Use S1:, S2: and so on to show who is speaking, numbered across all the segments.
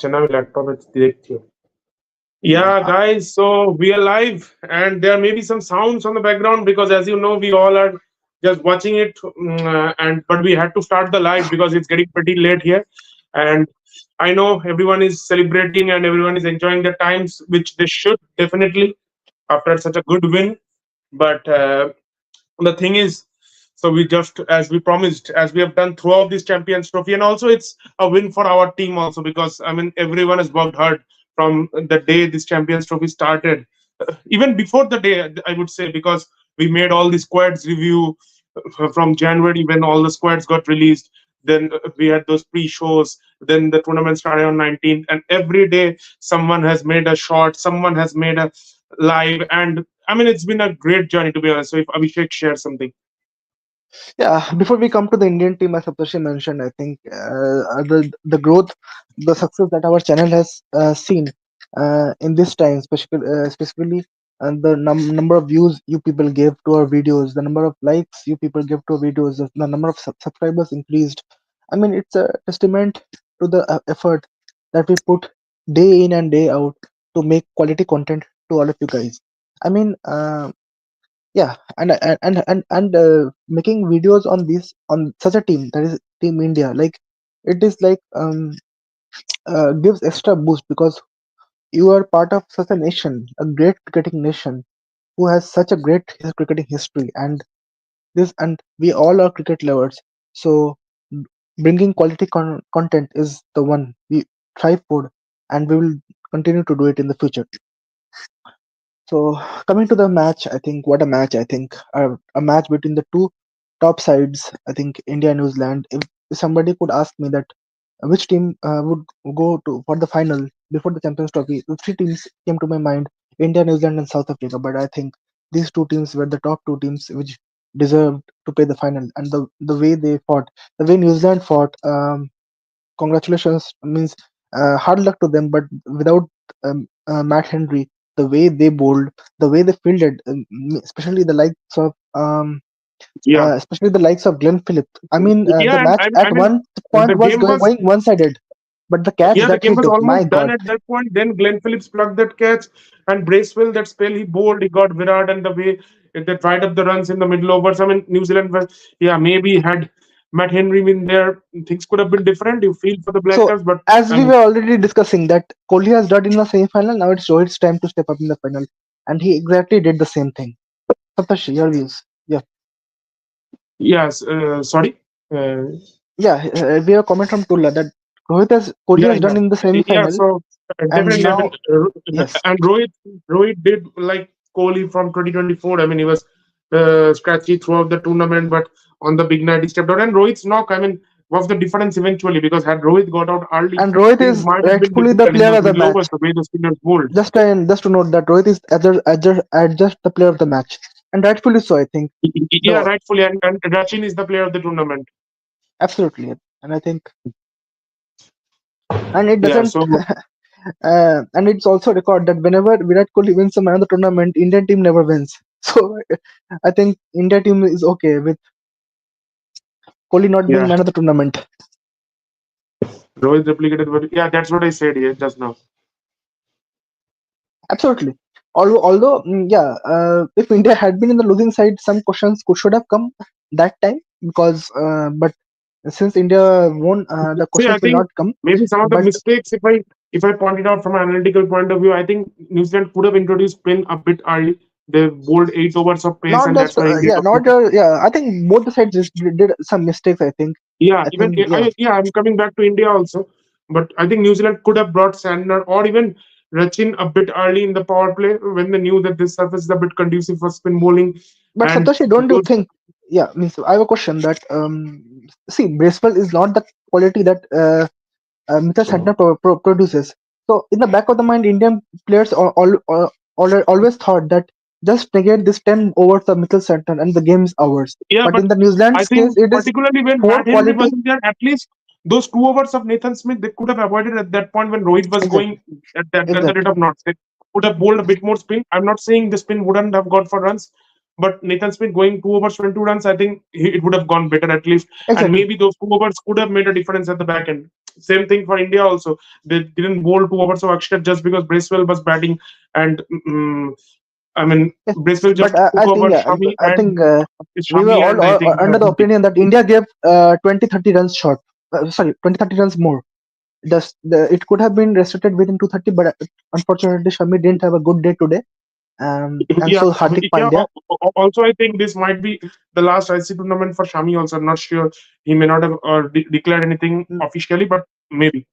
S1: चना में लैपटॉप है देखती हो. Yeah, guys, so we are live, and there may be some sounds on the background because, as you know, we all are just watching it, and but we had to start the live because it's getting pretty late here, and I know everyone is celebrating and everyone is enjoying their times, which they should definitely after such a good win. But the thing is, so we just, as we promised, as we have done throughout this Champions Trophy, and also it's a win for our team also because I mean everyone has worked hard from the day this Champions Trophy started, even before the day I would say, because we made all the squads review from January when all the squads got released. Then we had those pre-shows. Then the tournament started on 19th, and every day someone has made a short, someone has made a live, and I mean it's been a great journey to be honest. So if Abhishek shares something.
S2: Yeah, before we come to the Indian team, as Saptarshi mentioned, I think the growth, the success that our channel has seen in this time, specifically, and the number of views you people gave to our videos, the number of likes you people gave to our videos, the number of subscribers increased. I mean, it's a testament to the effort that we put day in and day out to make quality content to all of you guys. I mean, yeah, and making videos on this, on such a team, that is Team India, like it is like gives extra boost because you are part of such a nation, a great cricketing nation, who has such a great cricketing history, and we all are cricket lovers. So bringing quality content is the one we strive for, and we will continue to do it in the future. So coming to the match, I think what a match! I think a match between the two top sides. I think India and New Zealand. If somebody could ask me that which team would go to for the final before the Champions Trophy, the three teams came to my mind: India, New Zealand, and South Africa. But I think these two teams were the top two teams which deserved to play the final. And the way they fought, the way New Zealand fought. Congratulations means hard luck to them, but without Matt Henry, the way they bowled, the way they fielded, especially the likes of
S1: Yeah,
S2: Glenn Phillips. I mean, the
S1: yeah, and
S2: match at
S1: I mean
S2: one
S1: the
S2: point was
S1: game was,
S2: going one-sided, but the catch
S1: yeah, the
S2: that
S1: game
S2: he
S1: was
S2: took, my
S1: almost done
S2: God,
S1: at that point. Then Glenn Phillips plucked that catch, and Bracewell, that spell he bowled, he got Virat, and the way they tried up the runs in the middle overs. I mean, New Zealand was, yeah, maybe had Matt Henry been there, things could have been different. You feel for the Black
S2: so
S1: Caps, but
S2: as
S1: I
S2: we
S1: mean,
S2: were already discussing that Kohli has done in the semi-final, now it's Rohit's time to step up in the final, and he exactly did the same thing. Saptashi, your views? Yeah.
S1: yes, sorry. Uh,
S2: Yeah, we have a comment from Tulla that Kohli
S1: yeah,
S2: has done in the
S1: yeah.
S2: semi-final,
S1: So
S2: and
S1: definitely, I mean,
S2: now yes,
S1: and Rohit did like Kohli from 2024. I mean, he was scratchy throughout the tournament, but on the big night he stepped out. And Rohit's knock, I mean, was the difference eventually because had Rohit got out early,
S2: and Rohit
S1: things
S2: is
S1: might have been
S2: rightfully the
S1: difficult in
S2: player
S1: those
S2: of the
S1: middle overs,
S2: match.
S1: the way the spinners bowled.
S2: Just to note that Rohit is adjust the player of the match, and rightfully so. I think
S1: Yeah,
S2: the
S1: rightfully, and Rachin is the player of the tournament.
S2: absolutely, and I think and it
S1: Yeah,
S2: doesn't.
S1: so
S2: And it's also a record that whenever Virat Kohli wins a man of the tournament, Indian team never wins. So I think India team is okay with Kohli not being
S1: yeah,
S2: man of the tournament.
S1: Rohit replicated, but yeah, that's what I said here just now.
S2: Absolutely. Although, yeah, if India had been in the losing side, some questions should have come that time because, but since India won, the
S1: See, I
S2: questions will
S1: think
S2: not come.
S1: maybe some of the
S2: But
S1: mistakes, if I point it out from an analytical point of view, I think New Zealand could have introduced spin a bit early. They bowled 8 overs of pace,
S2: not
S1: and
S2: just,
S1: that's why India
S2: yeah,
S1: got
S2: not,
S1: beaten.
S2: yeah, I think both the sides did some mistakes, I think.
S1: Yeah,
S2: I
S1: even
S2: think, yeah.
S1: I'm coming back to India also, but I think New Zealand could have brought Sandner or even Rachin a bit early in the power play when they knew that this surface is a bit conducive for spin bowling,
S2: But
S1: and
S2: Satoshi, don't you
S1: those,
S2: think? Yeah, means I have a question that see, Bracewell is not the quality that Mitchell Santner produces. So in the back of the mind, Indian players always thought that just negate this 10 overs of Mitchell Santner and the game is ours.
S1: yeah,
S2: But
S1: but
S2: in the New
S1: I
S2: Zealand's case,
S1: think
S2: it is
S1: particularly when
S2: four
S1: Matt Henry
S2: quality.
S1: wasn't there, at least those 2 overs of Nathan Smith they could have avoided at that point when Rohit was going
S2: Exactly,
S1: at the rate
S2: exactly.
S1: of knots. They could have bowled a bit more spin. I'm not saying the spin wouldn't have gone for runs, But Nathan Smith going 2 overs, 22 runs, I think it would have gone better at least. And
S2: Exactly.
S1: maybe those 2 overs could have made a difference at the back end. Same thing for India also. They didn't bowl 2 overs of Akshar just because Bracewell was batting. And I mean,
S2: Yes,
S1: Bracewell
S2: but
S1: just took
S2: I think,
S1: over
S2: yeah,
S1: Shami
S2: I think we were
S1: Shami
S2: all,
S1: and I think
S2: under the
S1: Hardik.
S2: opinion that India gave 20-30 runs short. Sorry, 20-30 runs more. It could have been restricted within 230, but unfortunately, Shami didn't have a good day today. And
S1: Yeah,
S2: so Hardik
S1: yeah.
S2: Pandya.
S1: Also, I think this might be the last IC tournament for Shami. Also, I'm not sure. He may not have declared anything
S2: Mm,
S1: officially, but maybe,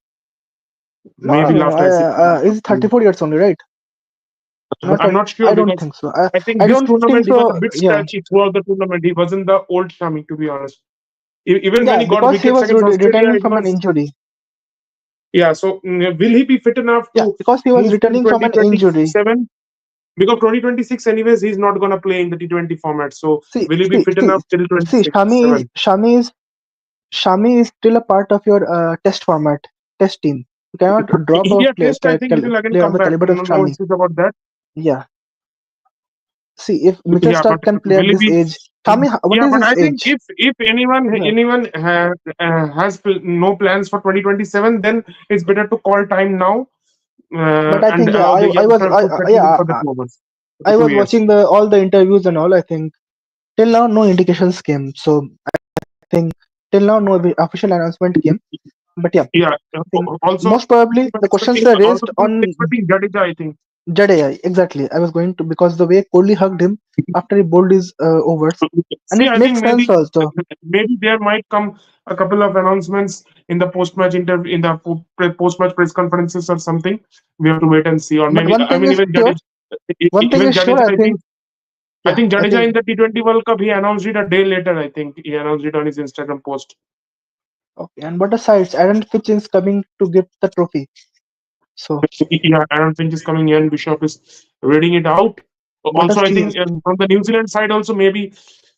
S2: No, no,
S1: maybe
S2: no, no.
S1: last IC
S2: Is
S1: tournament.
S2: 34 years only, right? Not
S1: I'm
S2: 20.
S1: not sure
S2: I don't
S1: because
S2: think so.
S1: I think
S2: I
S1: this
S2: don't think
S1: tournament he was a
S2: so.
S1: bit
S2: Yeah,
S1: scratchy throughout the tournament. He wasn't the old Shami, to be honest. Even when
S2: yeah,
S1: he got
S2: because he
S1: wickets
S2: was
S1: against Australia,
S2: returning
S1: it
S2: from an
S1: was
S2: injury.
S1: yeah. So will he be fit enough
S2: Yeah,
S1: to
S2: because he was
S1: move to
S2: returning from an injury.
S1: 2027? Because 2026, anyways, he's not gonna play in the T20 format. So
S2: See,
S1: will he be
S2: see,
S1: fit
S2: see,
S1: enough till
S2: see.
S1: 26, 7?
S2: Shami is still a part of your test format, test team. You cannot drop a
S1: Yeah, test. I think he will again
S2: player of
S1: come
S2: the
S1: back.
S2: caliber of
S1: No
S2: Shami.
S1: issues about that.
S2: Yeah. See, if Mitchell
S1: Yeah, but
S2: Stark can play
S1: will
S2: at
S1: he
S2: this
S1: be?
S2: age, Shami, what
S1: Yeah,
S2: is
S1: but
S2: his
S1: I think
S2: age?
S1: if anyone has no plans for 2027, then it's better to call time now
S2: But I
S1: and
S2: think, yeah,
S1: allow the
S2: I
S1: young
S2: was,
S1: players to settle in for the 2 overs, for the
S2: I
S1: two
S2: was
S1: years.
S2: watching the all the interviews and all. I think till now no indications came. So I think till now no official announcement came. But yeah,
S1: Yeah.
S2: I think
S1: Also,
S2: most probably the questions were
S1: also
S2: raised
S1: people were
S2: on
S1: expecting Jadeja. I think.
S2: Jadeja. Exactly, I was going to, because the way Kohli hugged him after he bowled his overs, and
S1: See,
S2: it
S1: I
S2: makes
S1: think
S2: sense
S1: maybe
S2: also.
S1: there might come a couple of announcements in the post-match interview, in the post-match press conferences or something. We have to wait and see. Or
S2: But
S1: maybe
S2: one
S1: I
S2: thing
S1: mean
S2: is sure. One thing
S1: even
S2: is sure.
S1: Jadeja.
S2: I think,
S1: I
S2: yeah,
S1: think
S2: I
S1: Jadeja
S2: think
S1: in the T20 World Cup he announced it a day later. I think he announced it on his Instagram post.
S2: okay. And what asides, Aaron Fitch is coming to give the trophy. So
S1: Yeah, Aaron Finch is coming in. Bishop is reading it out.
S2: what a
S1: Also, I
S2: steal.
S1: think from the New Zealand side, also maybe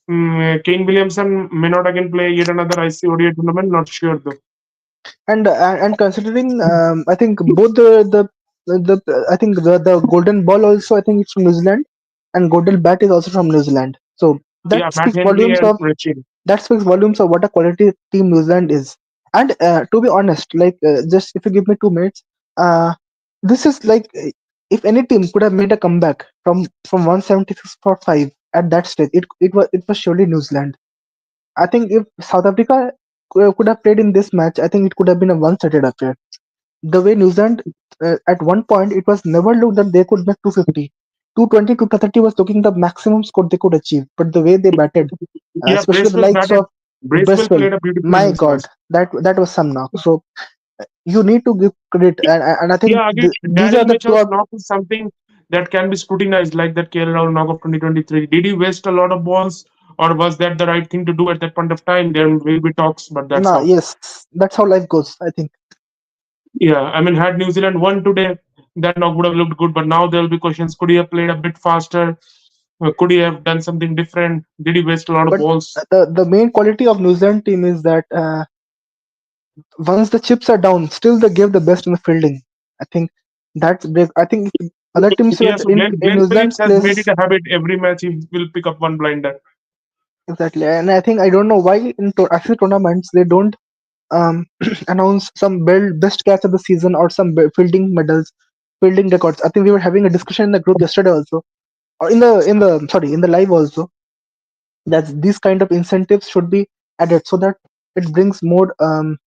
S1: Kane Williamson may not again play yet another ICODA tournament. Not sure though.
S2: And considering, I think both the I think the golden ball also, I think it's from New Zealand, and golden bat is also from New Zealand. So
S1: Yeah,
S2: that
S1: Matt
S2: speaks
S1: Henry
S2: volumes
S1: and
S2: of
S1: Richie.
S2: what a quality team New Zealand is. And to be honest, like, just if you give me 2 minutes, uh, this is like, if any team could have made a comeback from 176 for 5 at that stage, it was surely New Zealand. I think if South Africa could have played in this match, I think it could have been a one-sided affair. The way New Zealand, at one point, it was never looked that they could make 250. 220, 230 was looking the maximum score they could achieve. But the way they batted,
S1: Yeah,
S2: especially the
S1: Bracewell
S2: likes
S1: batted.
S2: of
S1: Bracewell
S2: Bristol,
S1: played a beautiful
S2: my
S1: innings
S2: God,
S1: last.
S2: that was some knock. So you need to give credit, and I think
S1: Yeah, again,
S2: these are
S1: Daryl
S2: the two
S1: Mitchell's
S2: of,
S1: knock is something that can be scrutinized, like that KL Rahul knock of 2023. Did he waste a lot of balls, or was that the right thing to do at that point of time? There will be talks, but that's
S2: nah,
S1: how.
S2: yes, that's how life goes. I think.
S1: Yeah, I mean, had New Zealand won today, that knock would have looked good. But now there will be questions: could he have played a bit faster? Could he have done something different? Did he waste a lot of
S2: But
S1: balls?
S2: the main quality of New Zealand team is that, once the chips are down, still they give the best in the fielding. I think that's big. I think if other teams were
S1: Yeah, so
S2: in
S1: Glenn
S2: New Zealand's
S1: Phillips has made
S2: place,
S1: it a habit. Every match he will pick up one blinder.
S2: exactly. And I think, I don't know why in actual tournaments they don't announce some best catch of the season or some fielding medals, fielding records. I think we were having a discussion in the group yesterday also, or in the sorry, in the live also, that these kind of incentives should be added so that it brings more,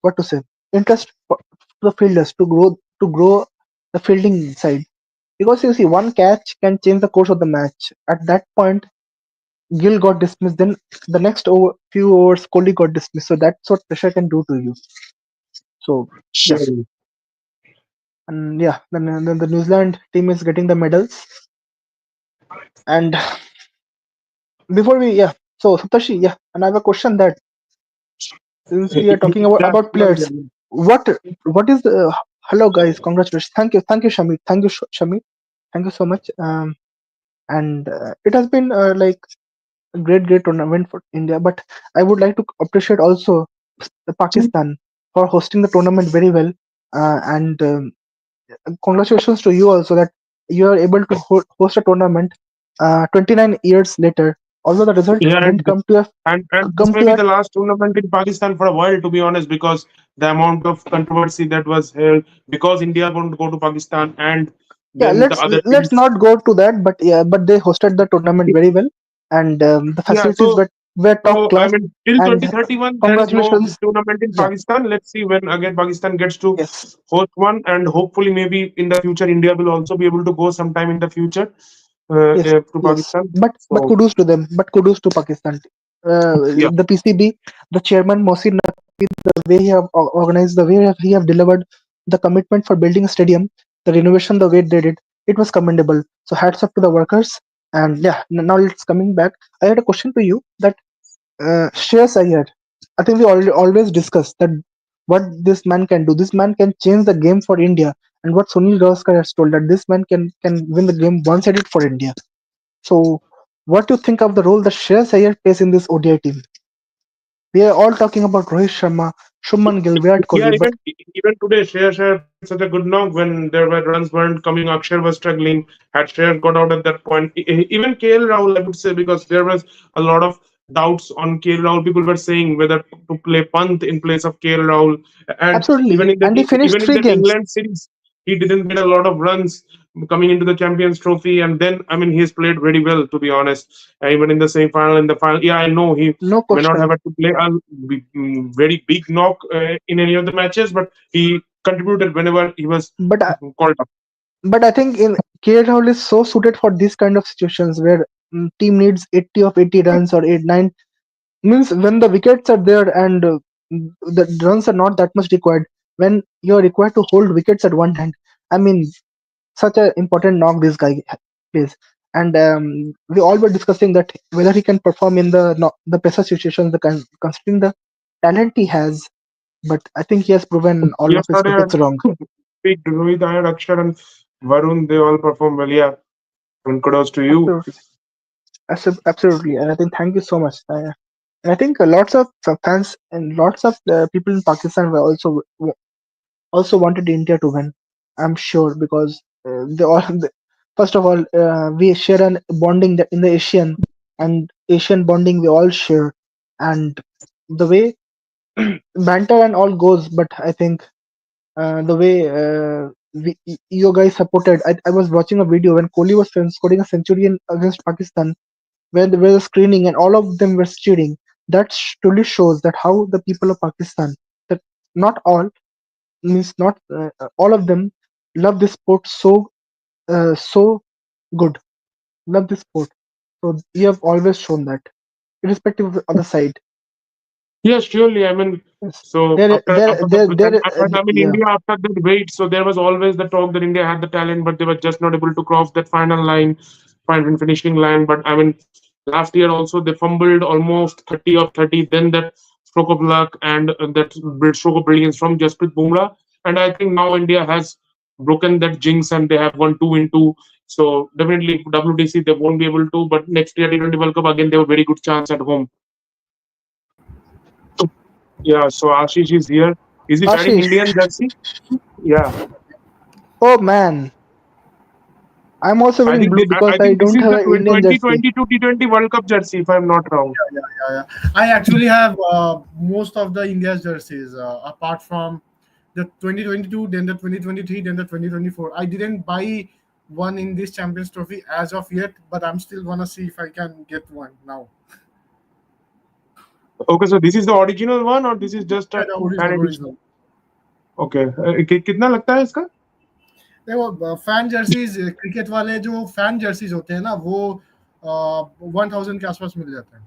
S2: what to say, interest to the fielders to grow the fielding side. Because you see, one catch can change the course of the match. At that point, Gill got dismissed. Then the next few overs, Kohli got dismissed. So that's what pressure can do to you. So yeah,
S1: Sure.
S2: and yeah, then the New Zealand team is getting the medals. And before we, yeah, so Saptashi, yeah, and I have a question that, since we are talking about
S1: Yeah, go
S2: players,
S1: ahead.
S2: what what is the, hello guys, congratulations, thank you, Shamit, thank you, Shamit, thank you so much. And it has been, like, a great tournament for India. But I would like to appreciate also the Pakistan for hosting the tournament very well. And congratulations to you also that you are able to host a tournament 29 years later. although the result
S1: Yeah,
S2: didn't come to a
S1: and this
S2: come
S1: may
S2: to
S1: be
S2: a
S1: the last tournament in Pakistan for a while, to be honest, because the amount of controversy that was held because India won't go to Pakistan, and
S2: yeah.
S1: then the other
S2: Let's
S1: teams.
S2: not go to that, but yeah, but they hosted the tournament very well, and the
S1: Yeah,
S2: facilities were top
S1: so I
S2: class.
S1: mean, till
S2: And
S1: 2031, there is no
S2: congratulations.
S1: tournament in
S2: Yeah.
S1: Pakistan. Let's see when again Pakistan gets to
S2: Yes.
S1: host one, and hopefully, maybe in the future, India will also be able to go sometime in the future
S2: Yes,
S1: to
S2: yes.
S1: Pakistan.
S2: But
S1: So,
S2: kudos to them. But kudos to Pakistan.
S1: yeah,
S2: The PCB, the chairman Mohsin Naqvi, the way he have organized, the way he have delivered the commitment for building a stadium, the renovation, the way they did, it was commendable. So hats off to the workers. And yeah, now it's coming back. I had a question to you that Shreyas Iyer. I think we always discuss that what this man can do. This man can change the game for India. And what Sunil Gavaskar has told that this man can win the game one-sided for India. So, what do you think of the role that Shreyas Iyer plays in this ODI team? We are all talking about Rohit Sharma, Shubman Gill, Virat
S1: yeah.
S2: Kohli, but
S1: Even today, Shreyas played such a good knock when there were runs weren't coming. Akshar was struggling. Had Shreyas got out at that point, even KL Rahul, I would say, because there was a lot of doubts on KL Rahul. People were saying whether to play Pant in place of KL Rahul, and
S2: absolutely. And he finished
S1: even in
S2: three
S1: the
S2: games.
S1: England series, he didn't get a lot of runs coming into the Champions Trophy. And then, I mean, he's played very well, to be honest. Even in the semi final, in the final, yeah, I know he
S2: No
S1: may not have
S2: question.
S1: had to play a very big knock in any of the matches, but he contributed whenever he was
S2: But
S1: called up.
S2: I think in KL Rahul is so suited for these kind of situations where team needs 80 of 80 runs or 8 9 means when the wickets are there and the runs are not that much required when you're required to hold wickets at one hand. I mean, such an important knock this guy plays. And we all were discussing that whether he can perform in the pressure situations, considering the talent he has. But I think he has proven all of his
S1: Yesterday,
S2: critics wrong.
S1: big Rohit, Iyer, Akshar, and Varun, they all performed well. Yeah, and kudos to you.
S2: Absolutely, absolutely. And I think thank you so much. And I think lots of fans and lots of people in Pakistan were also wanted India to win. I'm sure because they all. First of all, we share an bonding in the Asian bonding we all share, and the way banter and all goes. But I think the way you guys supported. I was watching a video when Kohli was scoring a century against Pakistan, where there was a screening and all of them were cheering. That truly shows that how the people of Pakistan, that not all means not all of them love this sport so good, love this sport. So you have always shown that, irrespective of the other side.
S1: Yes, surely. I mean,
S2: Yes.
S1: so after I mean,
S2: Yeah.
S1: India after that wait, so there was always the talk that India had the talent, but they were just not able to cross that final line, final finishing line. But I mean, last year also they fumbled almost 30 of 30. Then that stroke of luck and that stroke of brilliance from Jasprit Bumrah. And I think now India has broken that jinx and they have won 2 in 2. So definitely WTC they won't be able to. But next year T20 World Cup again they have a very good chance at home. Yeah, so Ashish is here. Is he wearing
S2: Ashish.
S1: Indian jersey? Yeah,
S2: Oh man, I'm also wearing blue
S1: I
S2: because I
S1: think this
S2: don't
S1: is
S2: have
S1: the
S2: an Indian jersey.
S1: 2022 T20 World Cup jersey, if I'm not wrong.
S3: Yeah. I actually have most of the India's jerseys, apart from the 2022, then the 2023, then the 2024. I didn't buy one in this Champions Trophy as of yet, but I'm still gonna see if I can get one now.
S1: Okay, so this is the original one or this is just
S3: Yeah, the
S1: an
S3: original,
S1: edition?
S3: original.
S1: Okay, कितना लगता है इसका?
S3: देखो fan jerseys cricket वाले जो fan jerseys होते हैं ना वो 1000 के आसपास मिल जाते हैं.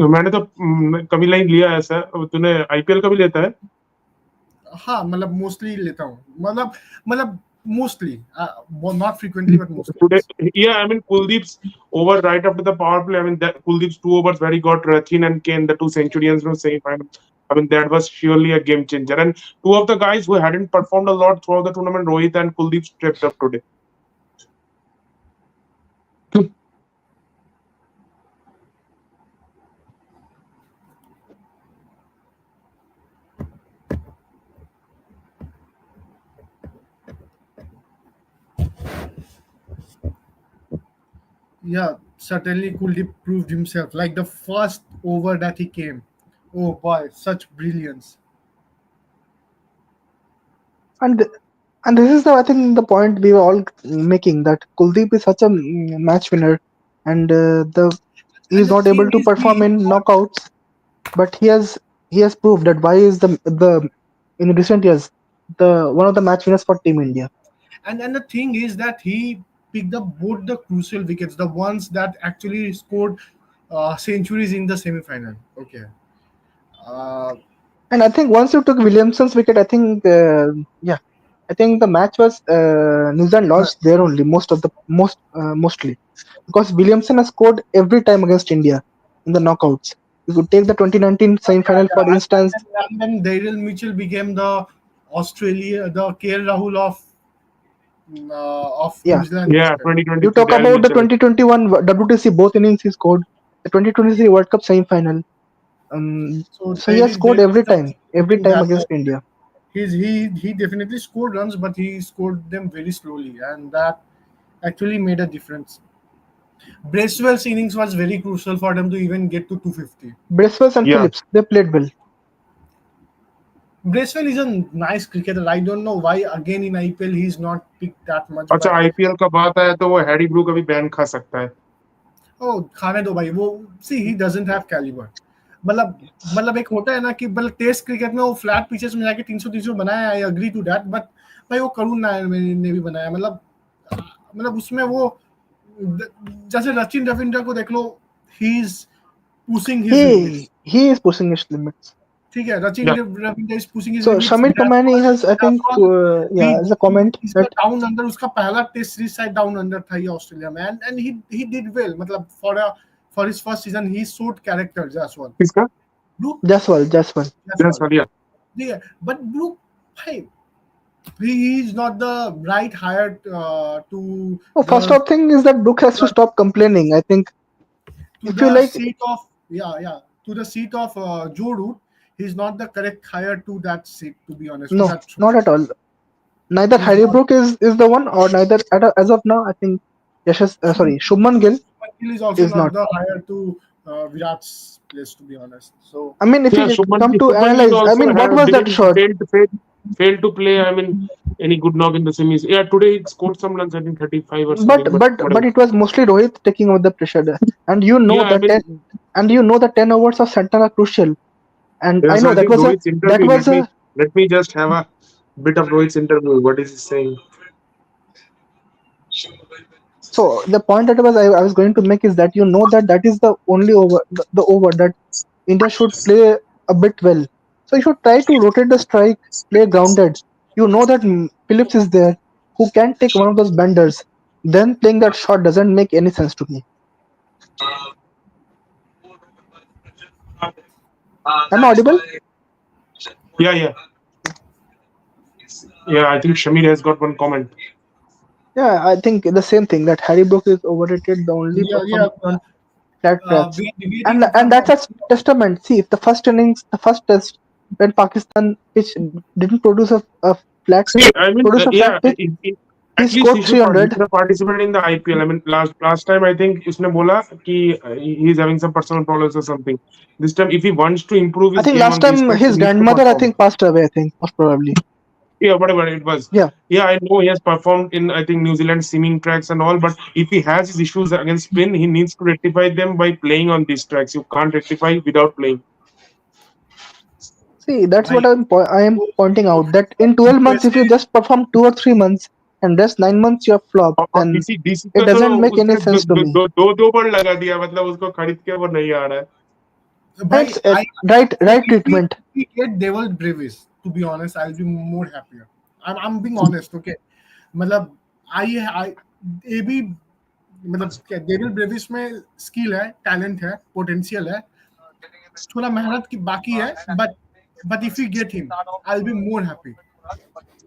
S1: मैंने तो कभी नहीं लिया ऐसा. तूने आईपीएल का भी लेता है?
S3: हाँ मतलब मोस्टली लेता हूँ मतलब mostly not frequently but mostly.
S1: Today, yeah, I mean Kuldeep's over right after the power play. I mean that Kuldeep's 2 overs where he got Rachin and Kane, the two centurions from same final. I mean that was surely a game changer. And two of the guys who hadn't performed a lot throughout the tournament, Rohit and Kuldeep, stepped up today.
S3: Yeah, certainly Kuldeep proved himself. Like the first over that he came, oh boy, such brilliance.
S2: And and this is the, I think, the point we were all making, that Kuldeep is such a match winner, and the he
S3: And
S2: is
S3: the
S2: not able
S3: thing
S2: to
S3: is,
S2: perform
S3: he
S2: in knockouts, but he has proved that why is the in recent years the one of the match winners for Team India.
S3: and the thing is that he picked up both the crucial wickets, the ones that actually scored centuries in the semi-final. Okay. Uh,
S2: And I think once you took Williamson's wicket, I think yeah, I think the match was New Zealand lost there only mostly because Williamson has scored every time against India in the knockouts. You could take the 2019 semi-final for
S3: yeah,
S2: instance.
S3: and then Daryl Mitchell became the the KL Rahul of
S2: Yeah,
S3: New Zealand
S1: Yeah,
S3: cricket.
S2: you
S1: 2023
S2: talk
S1: Daryl
S2: about the
S1: Mitchell.
S2: 2021 WTC, both innings he scored. The 2023 World Cup semi-final.
S3: So
S2: So he has scored
S3: there is something
S2: every
S3: to
S2: time
S3: that.
S2: against India.
S3: He definitely scored runs, but he scored them very slowly, and that actually made a difference. Bracewell's innings was very crucial for them to even get to 250.
S2: Bracewell and
S1: Yeah.
S2: Phillips, they played well.
S3: Bracewell is a nice cricketer. I don't know why again in IPL he's not picked that much,
S1: अच्छा,
S3: but
S1: IPL का बात आया तो वो Harry Brook अभी ban खा सकता है.
S3: oh खाने दो भाई वो see he doesn't have caliber. मतलब मतलब एक होता है ना कि मतलब टेस्ट क्रिकेट में वो फ्लैट पिचेस में जाके 300 बनाया, I agree to that, but भाई वो करुण नायर ने भी बनाया, मतलब उसमें वो जैसे सचिन रविंद्र को देख लो, he is pushing his limits.
S2: He is pushing his limits.
S3: ठीक है,
S1: Yeah.
S3: Sachin Ravindra is pushing his
S2: So
S3: limits.
S2: Shamir Kamani has, I think, yeah, as a comment
S3: इसका
S2: that
S3: डाउन अंडर, उसका पहला टेस्ट सीरीज शायद डाउन अंडर था ये Australia में, and he did well, मतलब for his first season he showed character as well.
S1: किसका?
S3: Brook
S2: Jaswal.
S1: Yes,
S3: Jaiswal.
S1: yeah.
S3: ठीक है, बट ब्रूक भाई he is not the right hire to
S2: Oh,
S3: the
S2: first off thing is that Brooke has to stop complaining. I think
S3: to
S2: if you
S3: the
S2: like,
S3: seat of to the seat of Joe Root. He's not the correct hire to that seat, to be honest, to
S2: no,
S3: that show.
S2: not at all. Neither
S3: He's
S2: Harry
S3: not.
S2: Brook is the one, or neither as of now. I think Shubman Gill
S3: Gill is also
S2: is
S3: not
S2: not.
S3: the hire to Virat's place, to be honest. So
S2: I mean, if
S1: Yeah,
S2: you come to
S1: Shubman Gill
S2: analyze, I
S1: also
S2: mean, what
S1: have
S2: was that
S1: didn't
S2: shot?
S1: failed to play. I mean, any good knock in the semis. Yeah, today he scored some runs. I think 35 or
S2: But
S1: something. But
S2: but
S1: whatever.
S2: but it was mostly Rohit taking over the pressure there. And you know
S1: Yeah, I
S2: that
S1: mean,
S2: and you know the 10 overs of Santana are crucial. And
S1: yeah.
S2: I
S1: So
S2: know
S1: I
S2: that
S1: think
S2: was a
S1: Rohit's
S2: that
S1: interview.
S2: was a
S1: Let me just have a bit of Rohit's interview. What is he saying?
S2: so the point that I was going to make is that you know that is the only the over that India should play a bit well. So you should try to rotate the strike, play grounded. You know that Phillips is there, who can take one of those benders. Then playing that shot doesn't make any sense to me. Am I audible?
S1: Yeah, yeah, yeah. I think Shamir has got one comment.
S2: Yeah, I think the same thing that Harry Brook is overrated. The only
S3: yeah,
S2: performance on flat tracks,
S3: we are
S2: and
S3: debating
S2: and
S3: from
S2: that's a testament. See, if the first innings, the first test when Pakistan pitch didn't a flat
S1: See, I mean,
S2: produce a flat
S1: yeah.
S2: pitch, he
S1: At least
S2: scored
S1: he
S2: 300.
S1: should have participated in the IPL. I mean, last time I think उसने बोला कि he's having some personal problems or something. This time, if he wants to improve
S2: I
S1: his
S2: think
S1: game
S2: last
S1: on these
S2: time
S1: tracks, he
S2: his
S1: needs to
S2: grandmother, I
S1: perform.
S2: think, passed away. I think most probably.
S1: Yeah, whatever it was.
S2: Yeah,
S1: Yeah, I know he has performed in I think New Zealand seaming tracks and all, but if he has his issues against spin, he needs to rectify them by playing on these tracks. You can't rectify without playing.
S2: see, that's
S3: भाई
S2: what I am pointing out. That in 12 months, if you
S3: वैसे
S2: just perform 2 or 3 months and rest 9 months, you have flopped,
S1: और
S2: then
S1: DC
S2: it
S1: का तो
S2: doesn't make any
S1: उसने
S2: sense to me.
S1: दो बार लगा दिया, मतलब उसको खरीद के वो नहीं आ रहा है.
S2: And
S3: भाई
S2: it's
S3: I
S2: right treatment.
S3: if we get Devil Brevis, to be honest, I'll be more happier. I'm being honest, okay. मतलब I ये भी मतलब क्या डेविल ब्रेविस में स्किल है, टैलेंट है, पोटेंशियल है, थोड़ा मेहनत की बाकी है, but if we get him, I'll be more happy.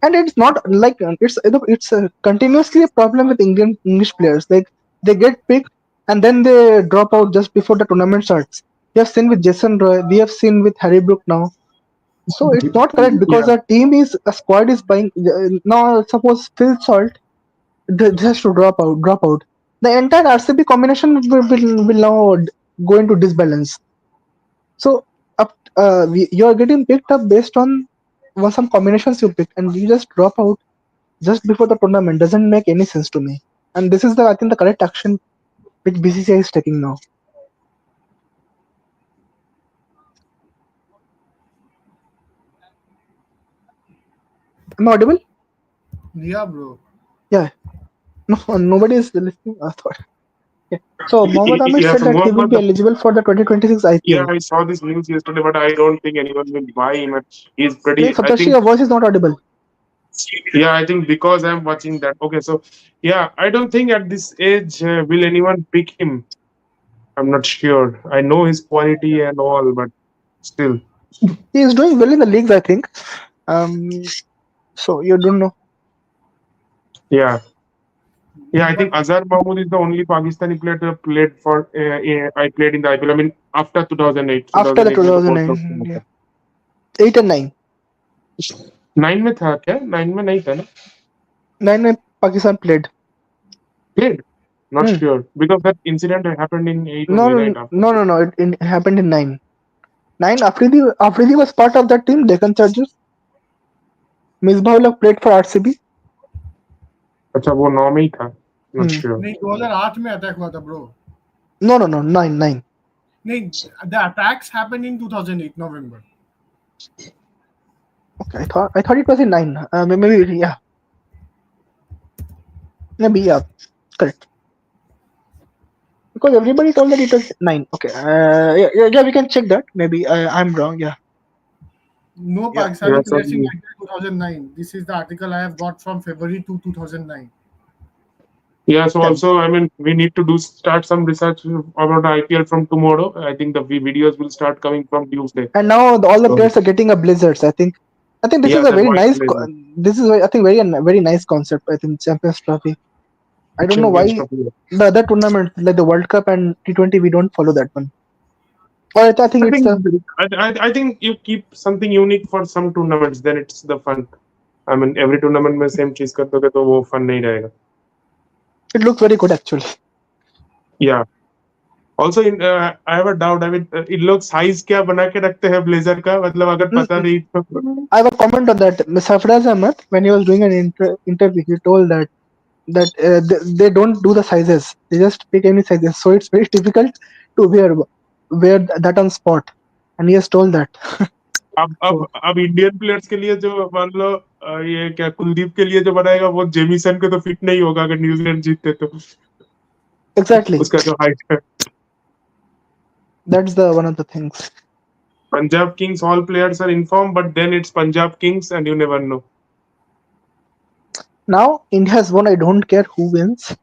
S2: And it's not like it's continuously a problem with English players. Like they get picked and then they drop out just before the tournament starts. We have seen with Jason Roy. We have seen with Harry Brook now. So it's not correct because
S1: Yeah.
S2: a squad is buying now. Suppose Phil Salt has to drop out. the entire RCB combination will now go into disbalance. So you are getting picked up based on some combinations you picked, and you just drop out just before the tournament. Doesn't make any sense to me. And this is I think the correct action which BCCI is taking now. Am I audible?
S3: Yeah, bro.
S2: Yeah. No, nobody is listening. I thought. Yeah. So Mohammad Amir
S1: Yeah,
S2: said
S1: so
S2: that he will
S1: Mohammad,
S2: be eligible for the 2026 IPL.
S1: yeah, I saw this news yesterday, but I don't think anyone will buy him. He's
S2: Hey,
S1: pretty. I
S2: Saptarshi,
S1: think.
S2: your voice is not audible.
S1: Yeah, I think because I'm watching that. Okay, so yeah, I don't think at this age will anyone pick him. I'm not sure. I know his quality and all, but still.
S2: He is doing well in the leagues, I think. So you don't know.
S1: Yeah. Yeah, I think
S3: But
S1: Azhar Mahmood is the only Pakistani player to have played for. I played in the IPL. I mean, after 2008.
S2: After the
S1: 2008 में तो बहुत लोग
S2: 2009,
S1: खेला
S2: yeah.
S1: था.
S2: 8 and 9.
S1: 9 में था क्या? 9 में नहीं था ना?
S2: 9 Pakistan played.
S1: Played? Not
S2: Hmm.
S1: sure because that incident happened in 8
S2: No,
S1: only,
S2: no,
S1: right? After
S2: no, no, no. It happened in 9. 9. Afridi was part of that team. Deccan Chargers. Misbahullah played for RCB.
S1: अच्छा वो 9 में ही था. Not
S2: Hmm.
S1: sure.
S3: नहीं 2008 में attack हुआ था bro.
S2: No, 9.
S3: नहीं, the attacks happened in 2008 November.
S2: Okay, I thought it was in 9. Maybe yeah. Maybe yeah. Correct. Because everybody told that it was 9. Okay. Yeah. We can check that. Maybe I'm wrong. Yeah.
S3: No
S1: Yeah,
S3: Pakistani
S1: so
S3: players in IPL 2009. This is the article I have got from February 2009.
S1: yeah, so
S2: Yeah.
S1: also I mean we need to start some research about IPL from tomorrow. I think the videos will start coming from Tuesday.
S2: And now all the
S1: So,
S2: players are getting a blizzards. I think this
S1: yeah,
S2: is a
S1: that
S2: very
S1: white
S2: nice.
S1: blazer.
S2: This is I think very nice concept. I think Champions Trophy. I don't know
S1: Champions
S2: why
S1: Trophy.
S2: the other tournaments like the World Cup and T20 we don't follow that one. Or I think
S1: I
S2: it's
S1: think I think you keep something unique for some tournaments, then it's the fun. I mean every tournament में same चीज कर दोगे तो वो fun नहीं रहेगा.
S2: it looks very good actually.
S1: Yeah. Also, I have a doubt. I mean, इन लोग size क्या बना के रखते हैं blazer का? मतलब अगर पता नहीं तो.
S2: I have a comment on that. Safraz Ahmed, when he was doing an interview, he told that they don't do the sizes. They just pick any sizes. So it's very difficult to wear that on spot. And he has told that.
S1: अब Indian players के लिए जो मान लो ये क्या कुलदीप के लिए जो बनाएगा वो जेमिसन को तो फिट नहीं होगा अगर न्यूजीलैंड जीतते तो.
S2: Exactly.
S1: उसका जो हाइट है.
S2: That's the one of the things.
S1: Punjab Kings all players are informed, but then it's Punjab Kings and you never know.
S2: Now India has won. I don't care who wins.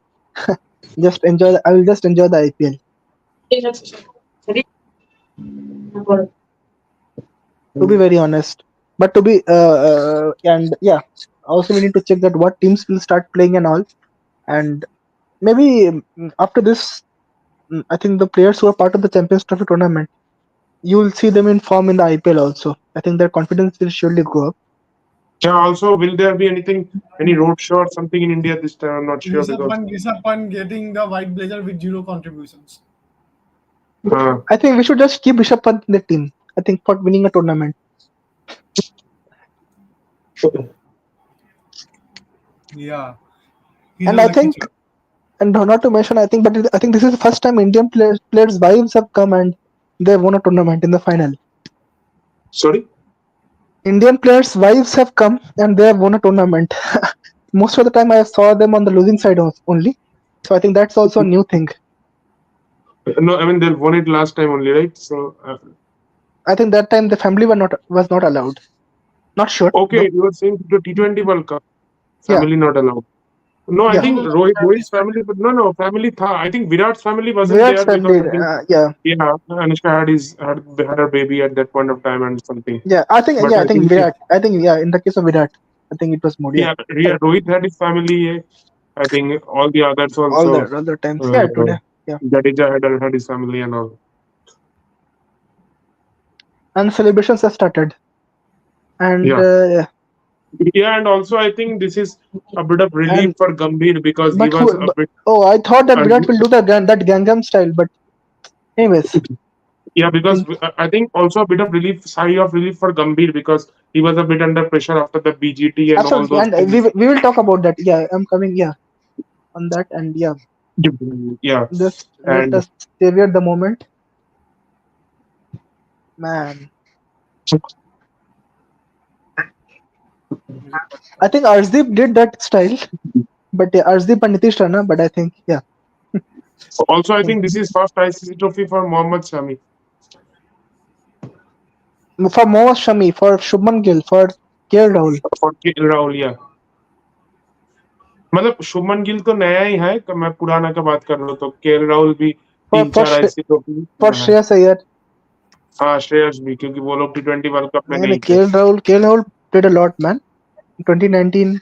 S2: Just enjoy. I will just enjoy the IPL. To be very honest, but to be and yeah, also we need to check that what teams will start playing and all, and maybe after this, I think the players who are part of the Champions Trophy tournament, you will see them in form in the IPL also. I think their confidence will surely go up.
S1: Yeah, also, will there be any road show or something in India this time? I'm not sure because.
S3: Rishabh Pant getting the white blazer with 0 contributions.
S2: I think we should just keep Rishabh Pant in the team. I think for winning a tournament.
S3: Yeah.
S2: And I think, and not to mention, I think this is the first time Indian players' wives have come and they won a tournament in the final.
S1: Sorry?
S2: Indian players' wives have come and they have won a tournament. Most of the time, I saw them on the losing side only. So I think that's also a new thing.
S1: No, I mean they won it last time only, right? So.
S2: I think that time the family was not allowed. Not sure.
S1: Okay,
S2: though.
S1: you were saying the T20 World Cup. Family not allowed. No, I think Rohit's family, but no, family tha. I think Virat's family wasn't
S2: Virat's
S1: there
S2: family,
S1: because
S2: yeah.
S1: Yeah, Anushka had her baby at that point of time and something.
S2: Yeah, I think Virat. I think in the case of Virat, I think it was more.
S1: Yeah, Rohit had his family. I think all the others also.
S2: All the times. Yeah, today. Yeah.
S1: Jadeja had his family and all.
S2: And celebrations have started. And
S1: Yeah, and also I think this is a bit of relief
S2: And
S1: for Gambhir because he
S2: but
S1: was
S2: who?
S1: a bit.
S2: Oh, I thought that
S1: Uh,
S2: Virat will do that Gangnam style, but anyways,
S1: yeah,
S2: I
S1: because
S2: think
S1: I think also a bit of relief, sigh of relief for Gambhir because he was a bit under pressure after the BGT and all
S2: absolutely,
S1: those
S2: and
S1: things.
S2: we will talk about that. Yeah, I'm coming. Yeah, on that, and yeah,
S1: Yeah,
S2: just let
S1: and
S2: us savor the moment, man. I think Arshdeep did that style, but yeah, Arshdeep and Nitish Rana. But I think yeah,
S1: also I
S2: I think
S1: think this is first ICC trophy for Mohammad Shami.
S2: for Mohammad Shami, for Shubman Gill, for KL Rahul.
S1: For KL Rahul, yeah. मतलब शुभमन गिल तो नया ही है मैं पुराना का बात कर रहा हूँ तो केएल राहुल भी
S2: For
S1: तीन
S2: for
S1: चार
S2: Shre-
S1: आईसीसी ट्रॉफी
S2: for
S1: में है।
S2: Shreyas Iyer.
S1: हाँ श्रेयस भी क्योंकि वो लोग T20 वर्ल्ड कप में नहीं थे।
S2: KL Rahul did a lot, man. 2019,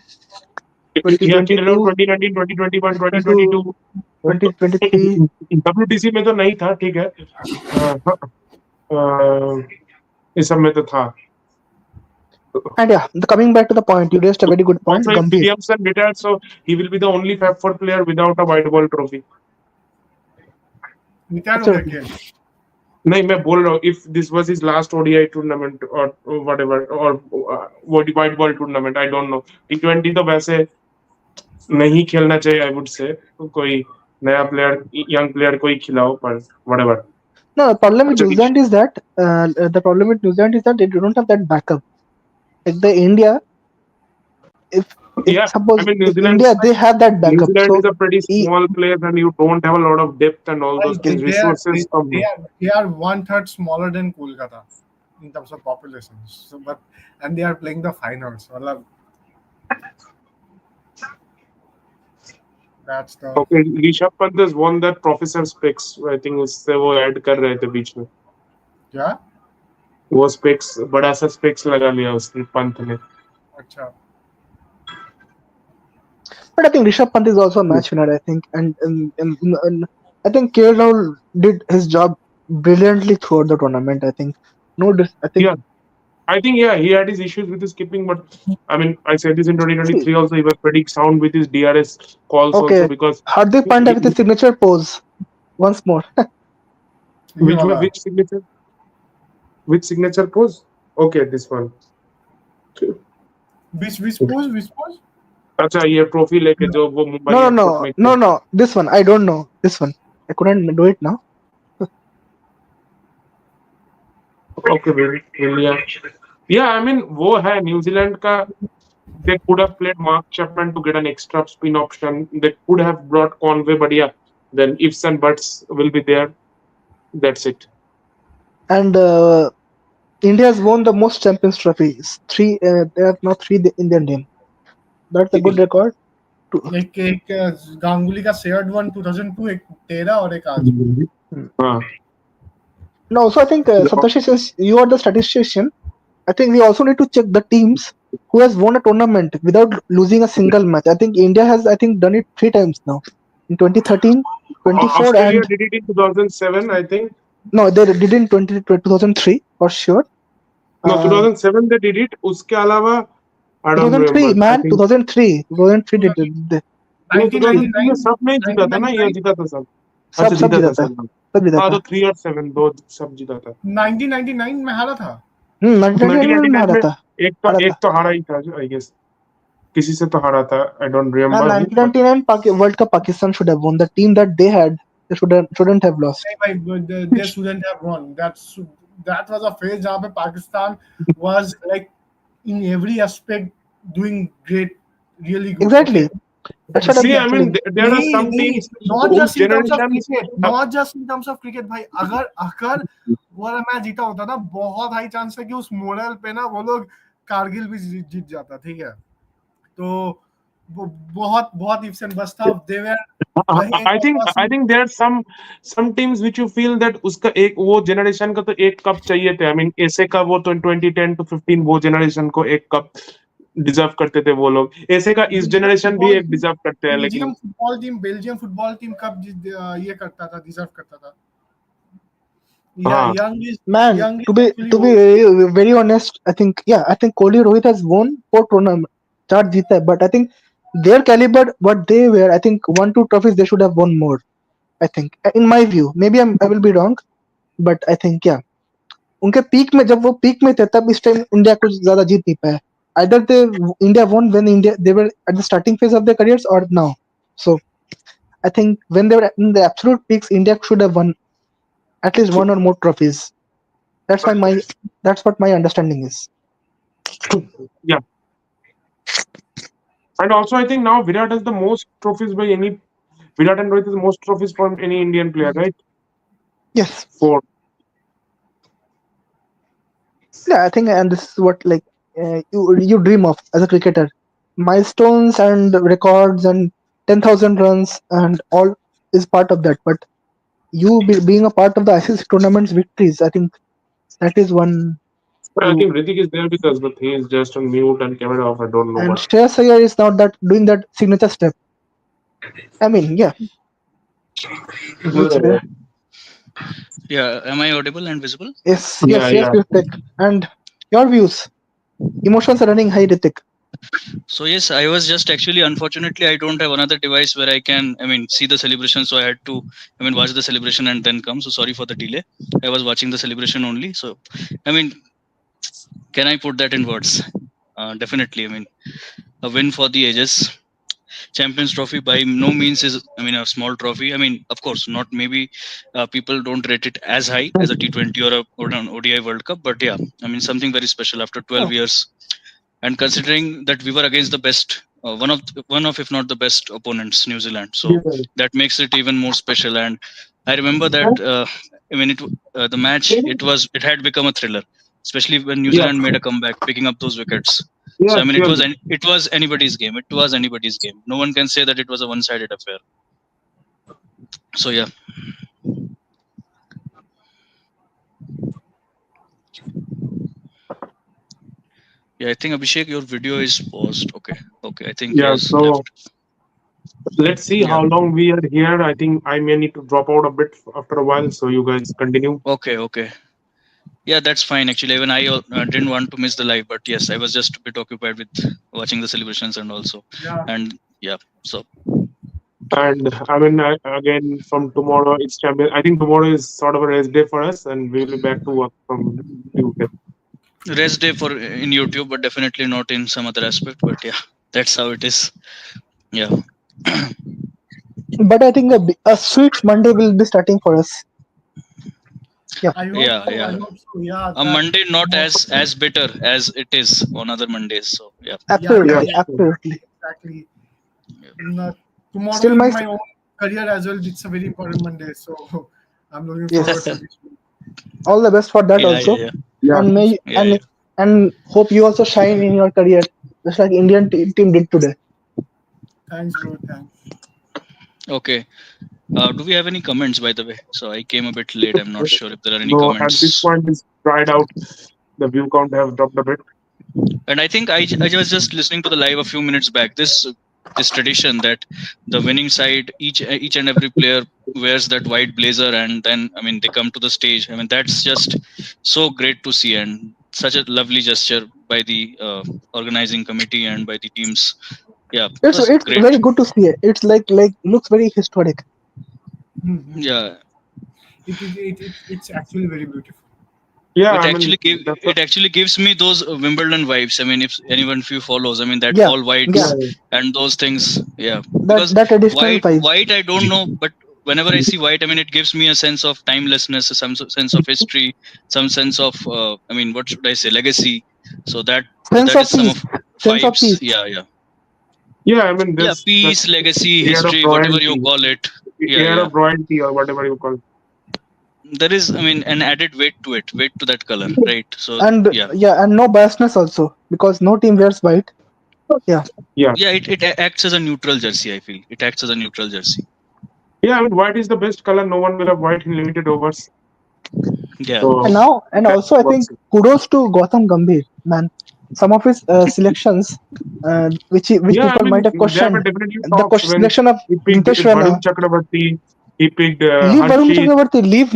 S1: या केएल राहुल
S2: 2022,
S1: 2019 2021
S2: 2022,
S1: 2022
S2: 2023.
S1: WTC में तो नहीं था ठीक है इस सब में तो था।
S2: And yeah, coming back to the point, you raised a very good point.
S1: Also if
S2: Gambhir.
S1: Williamson retired so he will be the only Fab Four player without a white ball trophy।
S3: Retire हो गया
S2: Absolutely.
S3: खेल
S1: नहीं मैं बोल रहा हूँ if this was his last ODI tournament or whatever or white ball tournament I don't know T20 तो वैसे नहीं खेलना चाहिए आई वुड से कोई नया प्लेयर यंग प्लेयर को ही खिलाओ पर whatever।
S2: No, the problem with
S1: अच्छा
S2: New Zealand is that they don't have that backup. Like the India, if
S1: yeah I
S2: suppose
S1: mean
S2: if India they have that
S1: New
S2: backup,
S1: Zealand
S2: so
S1: is a pretty
S2: e-
S1: small place and you don't have a lot of depth and all those things
S3: they are
S1: resources from
S3: they are 1/3 smaller than Kolkata in terms of population. So, but and they are playing the finals. मतलब, that's the
S1: okay Rishabh Pant has won that Professor Specs I think उससे वो add कर रहे थे बीच में
S3: yeah.
S1: वो specs बड़ा सा स्पेक्स लगा लिया उसने पंत ने।
S3: अच्छा
S2: but I think Rishabh Pant is also a match winner. I think, and I think KL Rahul did his job brilliantly throughout the tournament. I think I think
S1: Yeah I think yeah he had his issues with his skipping but I mean I said this in
S2: see
S1: 2023 also he was pretty sound with his DRS calls also
S2: okay,
S1: because
S2: Hardik Pandya with his signature pose once more.
S3: ये वाला
S1: which signature pose okay this one
S3: which pose
S1: अच्छा ये trophy लेके जो वो Mumbai
S2: No, no,
S1: airport
S2: no,
S1: में
S2: no,
S1: किया।
S2: no. This one, I don't know. This one, I couldn't do it now.
S1: Okay, brilliant. Yeah, I mean वो है New Zealand का they could have played Mark Chapman to get an extra spin option. They could have brought Conway, but yeah, then ifs and buts will be there. That's it.
S2: And India has won the most Champions trophies. Three, they have now three in their name. That's a good record.
S3: एक एक गांगुली का shared one 2002 एक तेरा और एक आज
S1: हाँ
S2: No, so I think Saptarshi, since you are the statistician, I think we also need to check the teams who has won a tournament without losing a single match. I think India has, I think, done it 3 times now. In 2013, 24,
S1: Australia
S2: and
S1: did it in 2007, I think.
S2: no, they did in 2003 for sure.
S1: No, 2007 they did it. उसके अलावा I don't
S2: 2003,
S1: remember. I
S2: man,
S1: think
S2: 2003 did it.
S1: no 2003 में
S3: 1999
S1: सब नहीं जीता था ना ये जीता था सब।
S2: सब
S1: अच्छा
S2: सब
S1: जीता
S2: जीता
S1: था
S2: था
S1: सब।
S2: सब जीता
S1: हाँ
S2: था
S1: तो 3 और 7 दो सब जीता था।
S3: 1999 में हारा था
S2: 1999 में हारा
S1: 1999 में
S2: था
S1: एक तो हारा ही था आई गेस किसी से तो हारा था I don't
S2: Man,
S1: remember who but
S2: 1999 World Cup Pakistan should have won. The team that they had, they shouldn't have lost.
S3: नहीं भाई they shouldn't have won that was a phase जहाँ पे Pakistan was like in every aspect doing great really good
S2: Exactly.
S3: okay
S2: That's what I'm
S1: see I mean
S2: saying.
S1: there are
S3: नहीं
S1: some
S3: नहीं
S1: teams
S3: not
S1: whose
S3: just in terms of
S1: generations
S3: cricket not just in terms of cricket भाई अगर अगर वो वाला match जीता होता ना बहुत हाई चांस है कि उस मोरल पे ना वो लोग कारगिल भी जीत जाता ठीक है तो वो बहुत बहुत ifs and buts था they were वही एक
S1: I think there are some teams which you feel that उसका एक वो जनरेशन का तो एक कप चाहिए थे आई मीन ऐसे का वो तो 2010 to 15 वो जनरेशन को एक कप डिजर्व करते थे वो लोग ऐसे का इस जनरेशन भी एक डिजर्व करते हैं
S3: बेल्जियम फुटबॉल टीम कब ये करता था डिजर्व करता था Yeah,
S1: Ah,
S2: Man,
S3: Young is
S2: to
S3: actually
S2: be very honest, I think Kohli Rohit has won 4 tournament, 4 जीता है, but I think their caliber, what they were, I think 1 2 trophies they should have won more. I think, in my view, maybe I will be wrong, but I think उनके peak में जब वो peak में थे तब इस time India कुछ ज्यादा जीत नहीं पाया. Either India won when India they were at the starting phase of their careers or now. So I think when they were in the absolute peaks, India should have won at least 1 or more trophies. That's why that's what my understanding is.
S1: yeah. And also, I think now Virat has the most trophies by any. Virat and Rohit is the most trophies from any Indian player, right?
S2: Yes.
S1: 4.
S2: Yeah, I think, and this is what like you dream of as a cricketer, milestones and records and 10,000 runs and all is part of that. But being a part of the ICC tournament's victories, I think that is one.
S1: I
S2: You
S1: think Ritik is there with us, but he is just on mute and camera off. I don't know
S2: and
S1: what.
S2: Shreyas Iyer is now that doing that signature step. I mean, yeah, it's
S1: Yeah,
S4: Yeah, am I audible and visible?
S2: yes,
S1: yeah,
S2: yes,
S1: yeah.
S2: Ritik. And your views, emotions are running high, Ritik.
S4: So yes, I was just actually, unfortunately, I don't have another device where I can, see the celebration. So I had to, watch the celebration and then come. So sorry for the delay. I was watching the celebration only. So, I mean, can I put that in words? Definitely. A win for the ages. Champions Trophy by no means is, a small trophy. Of course, not maybe people don't rate it as high as a T20 or an ODI World Cup, but yeah, something very special after 12
S2: Oh.
S4: years, and considering that we were against the best, one of if not the best opponents, New Zealand. So
S1: Yeah.
S4: that makes it even more special. And I remember that the match it had become a thriller, especially when New
S1: Yeah.
S4: Zealand made a comeback, picking up those wickets. So
S1: Yeah, surely.
S4: it was anybody's game. It was anybody's game. No one can say that it was a one-sided affair. So yeah. Yeah, I think Abhishek, your video is paused. Okay. I think he
S1: Yeah,
S4: has
S1: so
S4: left.
S1: let's see
S4: Yeah.
S1: how long we are here. I think I may need to drop out a bit after a while, so you guys continue.
S4: Okay. Yeah, that's fine. Actually, even I didn't want to miss the live, but yes, I was just a bit occupied with watching the celebrations and also,
S3: yeah.
S4: and yeah. So
S1: And again, from tomorrow, it's champion. I think tomorrow is sort of a rest day for us, and we'll be back to work from Tuesday.
S4: rest day for in YouTube, but definitely not in some other aspect. But yeah, that's how it is. Yeah.
S2: But I think a sweet Monday will be starting for us.
S3: I hope
S4: Yeah,
S3: so.
S4: yeah.
S3: I hope so. Yeah.
S4: A Monday not as bitter as it is on other Mondays. So yeah.
S2: Absolutely,
S1: Yeah.
S2: absolutely.
S3: Exactly. Tomorrow
S2: Still
S3: will
S2: my
S3: be my own career as well. It's a very important Monday, so I'm looking
S2: Yes.
S3: forward to this.
S2: all the best for that
S4: Yeah,
S2: also.
S1: Yeah.
S2: And may
S4: Yeah,
S2: and hope you also shine in your career just like Indian team did today.
S3: Thanks, bro. Thanks.
S4: Okay. Do we have any comments, by the way? So I came a bit late. I'm not sure if there are any
S1: No, at this
S4: comments.
S1: point, it's dried out. The view count has dropped a bit.
S4: And I think I was just listening to the live a few minutes back. This tradition that the winning side, each and every player wears that white blazer, and then they come to the stage. That's just so great to see, and such a lovely gesture by the organizing committee and by the teams. Yeah, it
S2: It's
S4: was great.
S2: very good to see it. It's like looks very historic.
S4: Yeah,
S3: It's actually very beautiful.
S1: Yeah,
S4: it actually gives me those Wimbledon vibes. If anyone of you follows, that
S2: Yeah,
S4: all white
S2: yeah.
S4: and those things. Yeah, because
S2: That additional vibes.
S4: white I don't know, but whenever I see white, it gives me a sense of timelessness, some sense of history, some sense of what should I say, legacy. So that
S2: Sense of
S4: is some
S2: peace.
S4: of
S2: Sense of
S4: vibes.
S2: peace.
S4: Yeah.
S1: Yeah,
S4: Yeah, peace, legacy,
S1: air of
S4: history, whatever you
S1: royalty.
S4: call it.
S1: Air of royalty or whatever you call it.
S4: There is, an added weight to it, weight to that color, right? So
S2: And
S4: yeah,
S2: and no biasness also because no team wears white. Yeah.
S4: yeah, it acts as a neutral jersey. I feel it acts as a neutral jersey.
S1: Yeah, white is the best color. No one will have white in limited overs.
S4: Yeah.
S1: So,
S2: And also I think kudos to Gautam Gambhir, man. Some of his selections, which people might have questioned, the selection of
S1: he picked
S2: Nitish Rana.
S1: Varun Chakrabarti, He picked
S2: Leave Varun
S1: Harshit.
S2: Chakravarti. Leave.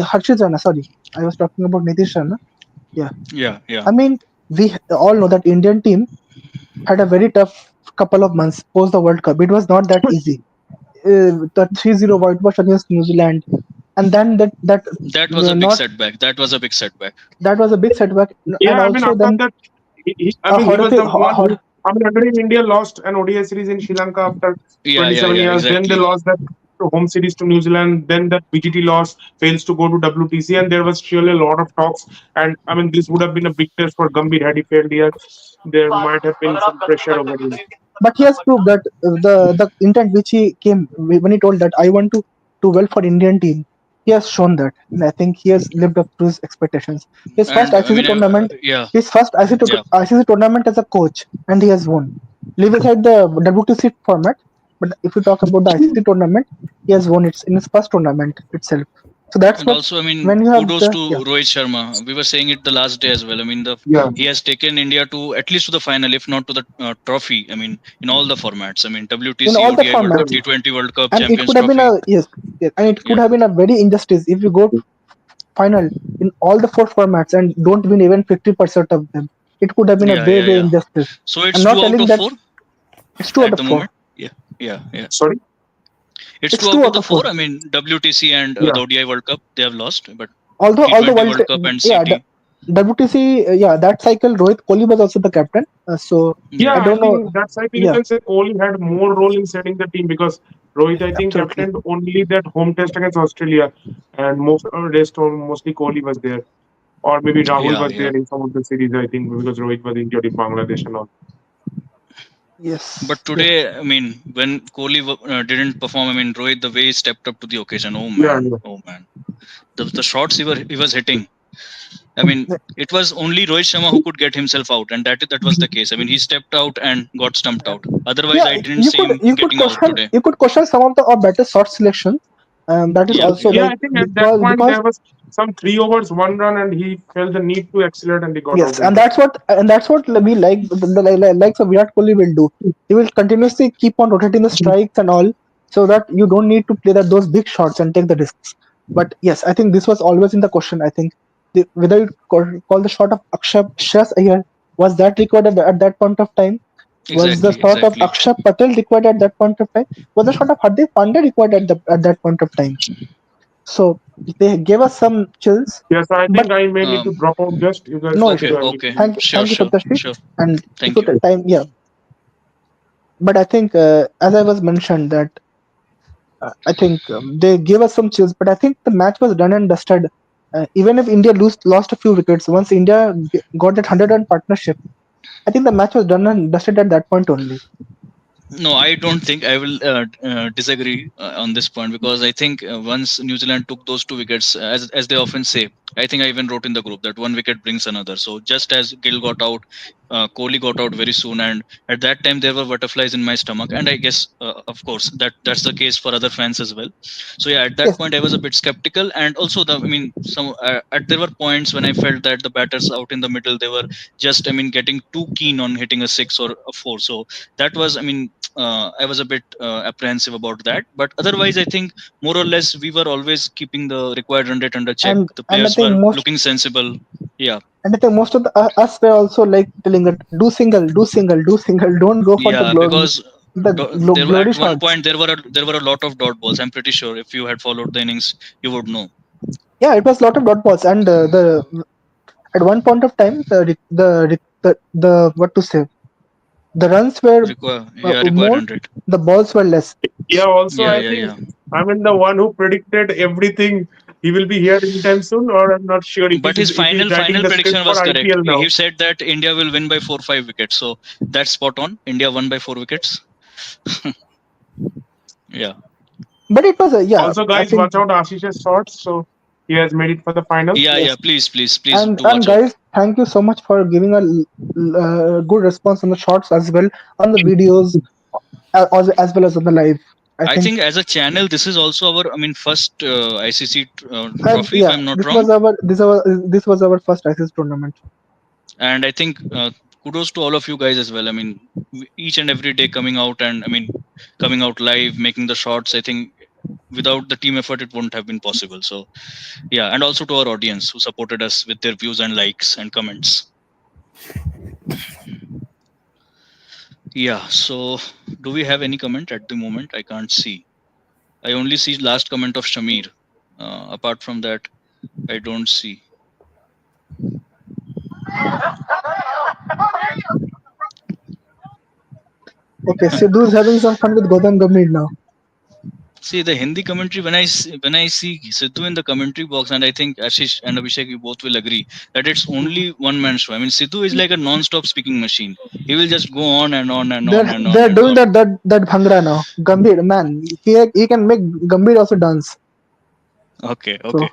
S2: Harshit Rana. Sorry, I was talking about Nitish Rana.
S4: Yeah.
S2: I mean, we all know that Indian team had a very tough couple of months post the World Cup. It was not that easy. The 3-0 whitewash against New Zealand, and then that
S4: That was a big
S2: not
S4: setback. That was a big setback.
S2: that was a big setback, and
S1: Yeah, I mean,
S2: also
S1: after
S2: then
S1: that, I mean, he was
S2: horrific.
S1: the one who, I mean, again, India lost an ODI series in Sri Lanka after
S4: Yeah,
S1: 27 years. Then they
S4: exactly.
S1: lost that home series to New Zealand. Then that BGT loss fails to go to WTC, and there was surely a lot of talks. And I mean, this would have been a big test for Gambhir had he failed here. There might have been some pressure over him.
S2: But he has proved that the intent which he came when he told that I want to do well for Indian team. He has shown that, and I think he has lived up to his expectations. His first
S4: And I
S2: ICC
S4: mean,
S2: tournament,
S4: yeah,
S2: his first
S4: yeah.
S2: ICC tournament as a coach, and he has won. Leave aside the WTC format, but if you talk about the ICC tournament, he has won it in his first tournament itself. So that's
S4: And
S2: what
S4: also, I mean,
S2: when you have
S4: kudos
S2: the
S4: to Rohit Sharma. We were saying it the last day as well. I mean,
S1: Yeah.
S4: he has taken India to at least to the final, if not to the trophy. I mean, in all the formats. I mean,
S2: in
S4: WTC,
S2: all the
S4: ODI World Cup,
S2: formats,
S4: T20 World Cup,
S2: and it
S4: Champions
S2: could have been
S4: Trophy.
S2: a and it could
S4: Yeah,
S2: have been a very injustice if you go final in all the four formats and don't win even 50% of them. It could have been a way
S4: yeah.
S2: injustice.
S4: So
S2: I'm
S4: it's
S2: not
S4: two out
S2: telling
S4: of
S2: that
S4: four
S2: it's two out
S4: at
S2: of
S4: the
S2: four.
S4: moment. Yeah.
S1: Sorry.
S4: It's
S2: It's
S4: two
S2: two
S4: out of
S2: out
S4: the
S2: of four.
S4: four. I mean, WTC and
S1: Yeah.
S4: the ODI World Cup they have lost, but
S2: Although
S4: T20
S2: World
S4: World Cup and
S2: yeah,
S4: CT.
S2: WTC that cycle Rohit Kohli was also the captain. So
S1: Yeah,
S2: I
S4: Yeah,
S1: I
S2: don't know.
S1: think that's I think you
S2: Yeah,
S1: can say Kohli had more role in setting the team because Rohit, I think,
S2: absolutely.
S1: captained only that home test against Australia, and most rest mostly Kohli was there, or maybe Rahul was
S4: yeah.
S1: there in some of the series. I think because Rohit was injured in Bangladesh and all.
S2: Yes.
S4: But today, I mean, when Kohli didn't perform, I mean, Rohit, the way he stepped up to the occasion,
S1: Yeah,
S4: oh man, the shots he was hitting. I mean, it was only Rohit Sharma who could get himself out, and that was the case. I mean, he stepped out and got stumped out. Otherwise,
S2: Yeah,
S4: I didn't see him getting out today.
S2: you could question some of the better shot selection. That is also
S1: yeah.
S4: Yeah.
S1: I
S2: like
S1: think at that point
S2: because
S1: there was some 3 overs, 1 run, and he felt the need to accelerate, and he got
S2: yes,
S1: out in that.
S2: and that's what we like likes of Virat Kohli will do. He will continuously keep on rotating the strikes and all, so that you don't need to play those big shots and take the risks. But yes, I think this was always in the question. I think whether you call the shot of Shreyas Iyer was that required at that point of time. Was the shot of
S4: Exactly.
S2: Akshay Patel required at that point of time? Was the shot of Hardik Pandya required at that point of time? So they gave us some chills,
S1: Yes, I
S2: but
S1: think I may need
S4: Um,
S1: to drop out. Just you guys
S2: no
S1: continue.
S2: issues.
S1: I need
S4: okay.
S1: to.
S4: Sure,
S2: Thank you, Saptarshi.
S4: sure.
S2: And if
S4: Thank
S2: you
S4: you.
S2: time, yeah. But I think, as I was mentioned, that I think they gave us some chills. But I think the match was done and dusted. Even if India lost a few wickets, once India got that 100-run partnership, I think the match was done and dusted at that point only.
S4: No, I don't think I will disagree on this point because I think once New Zealand took those 2 wickets, as they often say, I think I even wrote in the group that 1 wicket brings another. So just as Gill got out, Kohli got out very soon, and at that time there were butterflies in my stomach, and I guess, of course, that's the case for other fans as well. So yeah, at that
S2: Yes,
S4: point I was a bit skeptical, and also I mean, there were points when I felt that the batters out in the middle they were just, I mean, getting too keen on hitting a 6 or a 4. So that was, I mean, I was a bit apprehensive about that. But otherwise, I think more or less we were always keeping the required run rate under check. The
S2: and I
S4: players
S2: think
S4: were
S2: most
S4: looking sensible. Yeah,
S2: and I think most of the us were also like telling that do single, don't go for the
S4: yeah. Because
S2: glory
S4: at one
S2: shots.
S4: point there were a lot of dot balls. I'm pretty sure if you had followed the innings, you would know.
S2: Yeah, it was a lot of dot balls, and the at one point of time the what to say, the runs were
S4: Required
S2: more,
S4: run rate.
S2: the balls were less.
S1: Yeah. Also, I
S4: Yeah.
S1: think I'm the one who predicted everything. He will be here anytime soon, or I'm not sure
S4: But his
S1: if he's writing
S4: final
S1: the script
S4: prediction
S1: for
S4: was correct.
S1: IPL now.
S4: He said that India will win by 4-5 wickets. So that's spot on. India won by 4 wickets. Yeah.
S2: But it was
S1: Also,
S2: I
S1: guys,
S2: think,
S1: watch out Ashish's shots. So he has made it for the final.
S4: Yeah.
S2: yes.
S4: Please
S2: And
S4: do watch out.
S2: guys, thank you so much for giving a good response on the shots as well, on the videos, as well as on the live.
S4: I think as a channel, this is also our, I mean, first ICC trophy, if
S2: yeah,
S4: I'm not wrong.
S2: this was our first ICC tournament.
S4: And I think kudos to all of you guys as well. I mean, each and every day coming out and, I mean, coming out live, making the shots. I think without the team effort, it wouldn't have been possible. So yeah, and also to our audience who supported us with their views and likes and comments. Yeah. So do we have any comment at the moment? I can't see. I only see last comment of Shamir. Apart from that, I don't see.
S2: Okay, Sidhu is having some fun with Gautam Gambhir now.
S4: See the Hindi commentary, when I see Sidhu in the commentary box, and I think Ashish and Abhishek, you both will agree that it's only one man show. I mean, Sidhu is like a non-stop speaking machine. He will just go on and on and on and on
S2: They're
S4: and
S2: doing
S4: on.
S2: that bhangra now. Gambhir, man, he can make Gambhir also dance.
S4: Okay,
S2: So
S4: okay.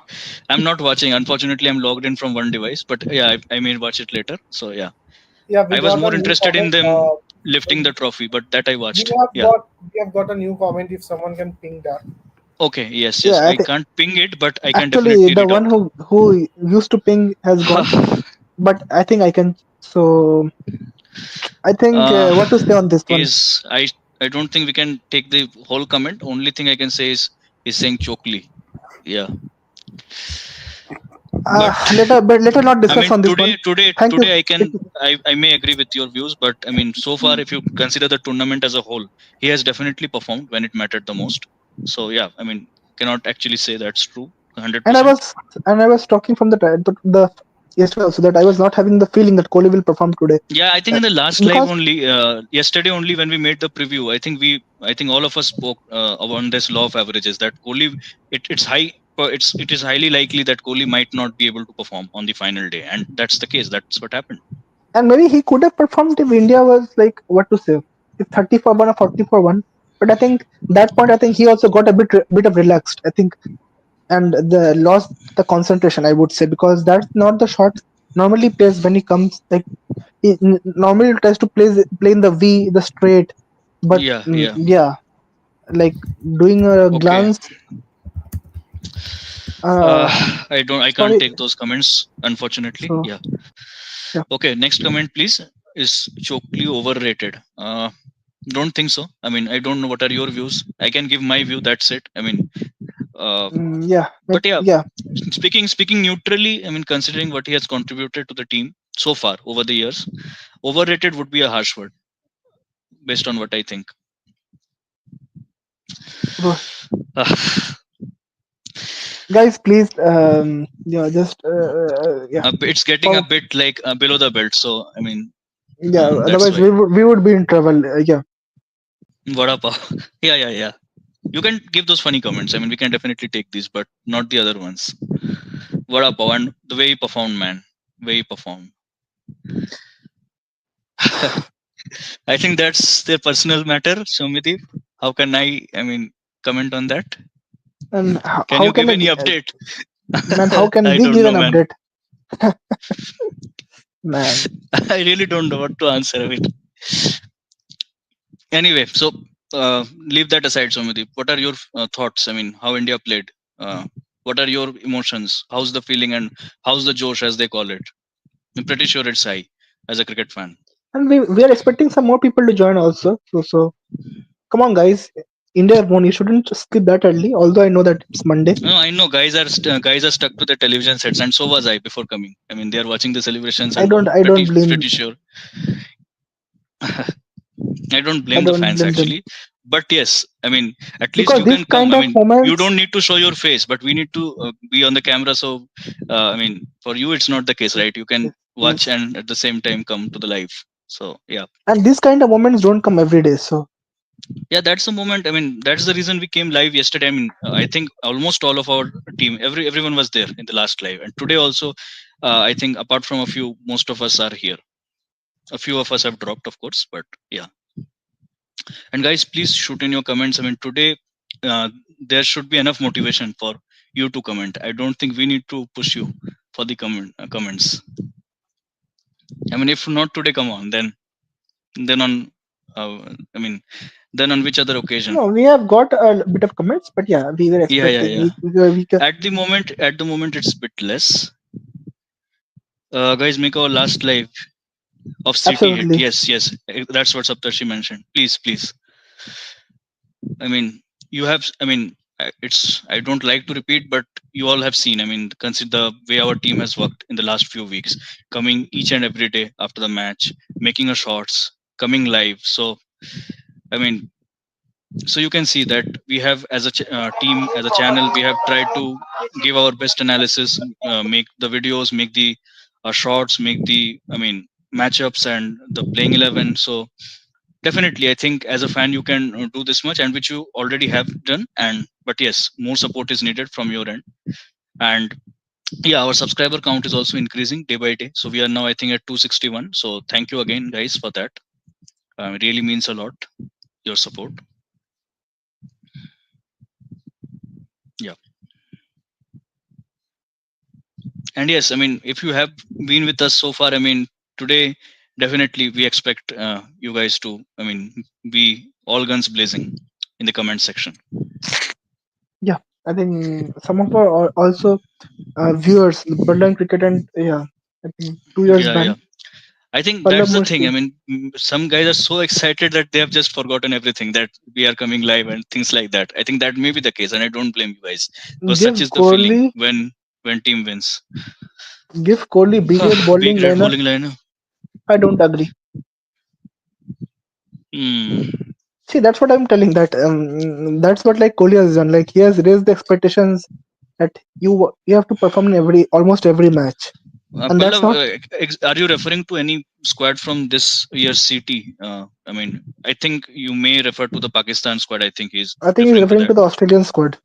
S4: I'm not watching. Unfortunately, I'm logged in from one device, but yeah, I may watch it later. So yeah,
S3: Yeah, we
S4: I was
S3: got
S4: more
S3: a new
S4: interested in
S3: comment.
S4: them lifting the trophy, but that I
S3: We
S4: watched.
S3: have
S4: Yeah.
S3: got a new comment. If someone can ping that.
S4: Okay. Yes. Yes.
S2: yeah, I
S4: I
S2: think
S4: can't ping it, but I can
S2: actually
S4: definitely
S2: the
S4: read
S2: one
S4: out.
S2: who used to ping has gone, but I think I can. So I think
S4: uh,
S2: what to say on this one.
S4: is I don't think we can take the whole comment. Only thing I can say is he's saying chokely. Yeah. But
S2: Let us not
S4: I
S2: discuss
S4: mean,
S2: on this one. Thank you.
S4: today I may agree with your views, but I mean, so far, if you consider the tournament as a whole, he has definitely performed when it mattered the most. So yeah, I mean, cannot actually say that's true,
S2: And I
S4: 100%.
S2: was talking from the yesterday also that I was not having the feeling that Kohli will perform today.
S4: Yeah, I think
S2: Uh,
S4: in the last live
S2: because
S4: only, yesterday only when we made the preview, I think all of us spoke on this law of averages that Kohli, it's high, it is highly likely that Kohli might not be able to perform on the final day, and that's the case. That's what happened.
S2: and maybe he could have performed if India was like what to say, if 30 for 1 or 40 for 1. But I think that point I think he also got a bit of relaxed. I think and the lost the concentration I would say because that's not the shot normally plays when he comes like he normally tries to play in the V the straight, but
S4: Yeah, yeah.
S2: yeah, like doing a
S4: Okay.
S2: glance. Uh,
S4: I can't
S2: sorry.
S4: take those comments, unfortunately.
S2: So
S4: Yeah.
S2: yeah,
S4: Okay, next comment, please. Is Chokli overrated? Don't think so. I mean, I don't know what are your views. I can give my view. That's it. I mean,
S2: yeah,
S4: but yeah,
S2: yeah.
S4: speaking neutrally, I mean, considering what he has contributed to the team so far over the years, overrated would be a harsh word based on what I think.
S2: Ro-
S4: Uh,
S2: Guys, please, yeah, just yeah,
S4: it's getting a
S2: follow.
S4: bit like below the belt. So I mean,
S2: Yeah,
S4: that's
S2: otherwise
S4: why.
S2: we would be in trouble. Yeah.
S4: Vada pav. Yeah, yeah, yeah. You can give those funny comments. I mean, we can definitely take these, but not the other ones. Vada pav and the way he performed, man. Way he performed. I think that's their personal matter, Somideep. How can I mean, comment on that?
S2: And
S4: Can
S2: how
S4: you
S2: can
S4: give
S2: I,
S4: any update?
S2: man? How can
S4: I
S2: we
S4: don't
S2: give an
S4: know, man.
S2: update, man?
S4: I really don't know what to answer. I mean, anyway, so leave that aside, Somideep. What are your thoughts? I mean, how India played? What are your emotions? How's the feeling and how's the Josh, as they call it? I'm pretty sure it's high as a cricket fan.
S2: And we are expecting some more people to join also. So come on, guys. India have won. You shouldn't skip that early. Although I know that it's Monday.
S4: No, I know guys are stuck to their television sets, and so was I before coming. I mean, they are watching the celebrations
S2: I
S4: and all.
S2: don't. I don't blame.
S4: Pretty sure. I don't
S2: I
S4: blame the
S2: don't
S4: fans
S2: blame them
S4: actually, but yes, I mean, at least
S2: because
S4: you
S2: this
S4: can come.
S2: kind
S4: I
S2: of
S4: mean, you
S2: moments.
S4: don't need to show your face, but we need to be on the camera. So, I mean, for you, it's not the case, right? You can watch
S2: Yes,
S4: and at the same time come to the live. So, yeah,
S2: and these kind of moments don't come every day. So
S4: yeah, that's the moment. I mean, that's the reason we came live yesterday. I mean, I think almost all of our team, everyone was there in the last live, and today also, I think apart from a few, most of us are here. A few of us have dropped, of course, but yeah. And guys, please shoot in your comments. I mean, today uh, there should be enough motivation for you to comment. I don't think we need to push you for the comments. I mean, if not today, come on. Then on. I mean, then on which other occasion?
S2: no, we have got a bit of comments, but yeah, we were
S4: Yeah, yeah,
S2: expecting.
S4: yeah.
S2: We
S4: At the moment, it's a bit less. Guys, make our last live of City hit.
S2: absolutely.
S4: Yes, yes. That's what Saptarshi mentioned. Please, please. I mean, you have. I mean, I don't like to repeat, but you all have seen. I mean, consider the way our team has worked in the last few weeks, coming each and every day after the match, making a shots, coming live. So I mean, so you can see that we have as a team, as a channel, we have tried to give our best analysis, make the videos, make the shots, make the matchups and the playing 11. So definitely, I think as a fan you can do this much, and which you already have done. And but yes, more support is needed from your end. And yeah, our subscriber count is also increasing day by day. So we are now, I think, at 261. So thank you again, guys, for that. It really means a lot, your support. Yeah. And yes, I mean, if you have been with us so far, I mean, today definitely we expect you guys to, be all guns blazing in the comment section.
S2: Yeah, I think some of our also viewers, Berlin Cricket, and yeah, I think 2 years
S4: Yeah,
S2: back,
S4: yeah. I think
S2: Pallab
S4: that's the thing. I
S2: Mursi.
S4: mean, some guys are so excited that they have just forgotten everything, that we are coming live and things like that. I think that may be the case, and I don't blame you guys, because such
S2: Give
S4: is the feeling
S2: Kohli,
S4: when team wins.
S2: give Kohli B grade
S4: B
S2: bowling
S4: grade
S2: lineup.
S4: bowling liner.
S2: I don't agree.
S4: Hmm.
S2: See, that's what I'm telling. That's what like Kohli has done. Like he has raised the expectations that you have to perform in almost every match, and that's
S4: Pallav,
S2: not.
S4: are you referring to any squad from this year's CT? I think you may refer to the Pakistan squad. I think he's
S2: I think he's
S4: referring to
S2: referring to
S4: that.
S2: the Australian squad.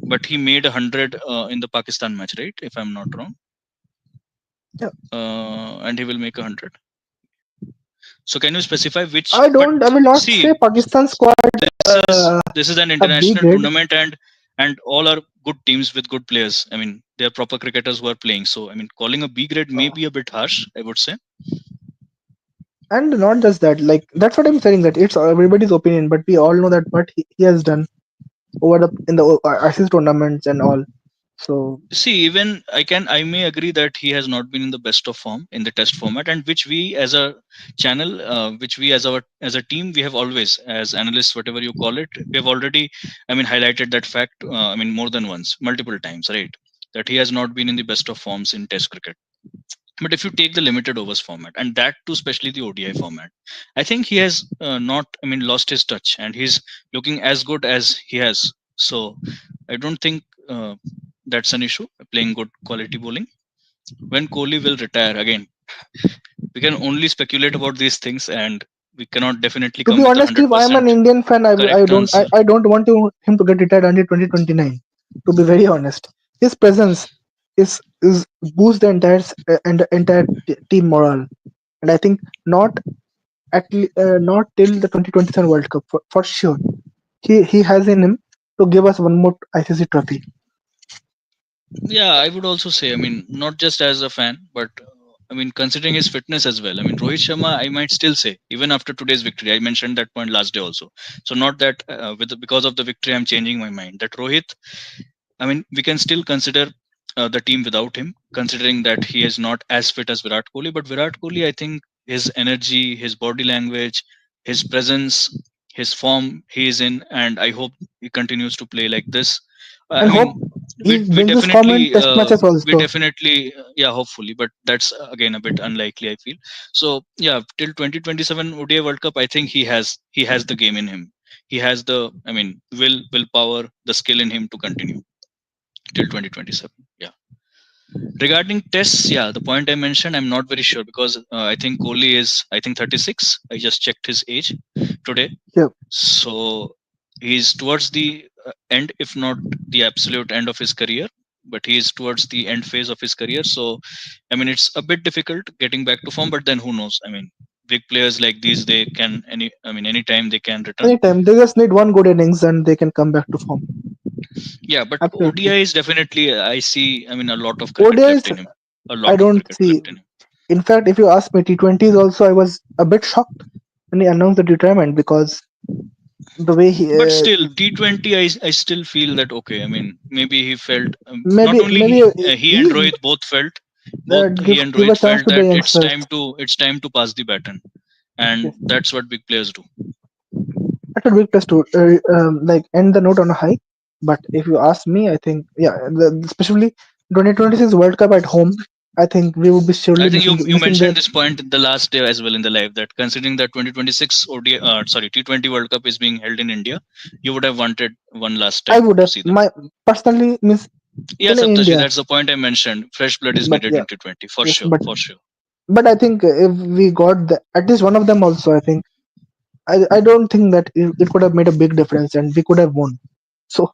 S4: But he made 100 in the Pakistan match, right? If I'm not wrong.
S2: Yeah.
S4: And he will make 100. So can you specify which?
S2: I
S4: But
S2: will not say
S4: see,
S2: Pakistan squad
S4: this is an
S2: a B
S4: international
S2: grade.
S4: tournament, and all are good teams with good players. I mean, they are proper cricketers who are playing. So I mean, calling a B grade may be a bit harsh, I would say.
S2: And not just that, like that's what I'm saying, that it's everybody's opinion, but we all know that what he has done over in the ICC tournaments and all. So
S4: See, even I may agree that he has not been in the best of form in the test format, and which we as a channel, which we as a team, we have always, as analysts, whatever you call it, we have already, highlighted that fact. More than once, multiple times, right? That he has not been in the best of forms in test cricket. But if you take the limited overs format, and that too, especially the ODI format, I think he has not, lost his touch, and he's looking as good as he has. So I don't think that's an issue. Playing good quality bowling. When Kohli will retire again, we can only speculate about these things, and we cannot definitely
S2: to
S4: come
S2: be
S4: with a
S2: honest,
S4: hundred
S2: if I am an
S4: percent
S2: Indian fan,
S4: correct answer.
S2: I don't want him to get retired until 2029. To be very honest, his presence is boost the entire team morale, and I think not till the 2027 World Cup for sure. He has in him to give us one more ICC trophy.
S4: Yeah, I would also say, not just as a fan, but considering his fitness as well. Rohit Sharma, I might still say, even after today's victory, I mentioned that point last day also. So not that because of the victory, I'm changing my mind. That Rohit, we can still consider the team without him, considering that he is not as fit as Virat Kohli. But Virat Kohli, I think his energy, his body language, his presence, his form he is in, and I hope he continues to play like this.
S2: And hope he
S4: We
S2: brings this form in
S4: definitely
S2: test matches also.
S4: yeah, hopefully, but that's again a bit unlikely, I feel. So yeah, till 2027 ODI World Cup, I think he has the game in him. He has the willpower, the skill in him to continue till 2027. Yeah. Regarding tests, yeah, the point I mentioned, I'm not very sure, because I think Kohli is, I think, 36. I just checked his age today.
S2: Yeah.
S4: So he's towards the end, if not the absolute end of his career, but he's towards the end phase of his career. So, it's a bit difficult getting back to form, but then who knows? Big players like these, they can anytime they can return.
S2: Anytime they just need one good innings and they can come back to form.
S4: Yeah, but
S2: Absolutely.
S4: ODI is definitely, I see, a lot of cricket
S2: ODIs,
S4: left in him. A
S2: I
S4: lot of
S2: don't
S4: cricket
S2: see.
S4: left in him.
S2: In fact, if you ask me, T20s also, I was a bit shocked when he announced the retirement, because the way
S4: But still, T20, I still feel that okay. Maybe he felt, not only
S2: maybe
S4: he and
S2: he's
S4: Rohit both felt, both he and
S2: give a
S4: Rohit
S2: chance
S4: felt
S2: to the
S4: that
S2: youngsters.
S4: it's time to pass the baton, and
S2: Yes.
S4: that's what big players do.
S2: That's a big plus to like end the note on a high. But if you ask me, I think yeah, especially 2026 World Cup at home, I think we would be surely
S4: I think you
S2: missing the.
S4: mentioned this point the last day as well in the live, that considering that 2026 T20 World Cup is being held in India, you would have wanted one last
S2: I
S4: time
S2: would
S4: to
S2: have
S4: see them.
S2: my personally means
S4: Yeah,
S2: in
S4: Saptashi,
S2: India,
S4: that's the point I mentioned. Fresh blood is
S2: but
S4: needed
S2: yeah,
S4: in T20 for
S2: yes,
S4: sure, for sure.
S2: but I think if we got at least one of them also, I think I don't think that it could have made a big difference and we could have won. So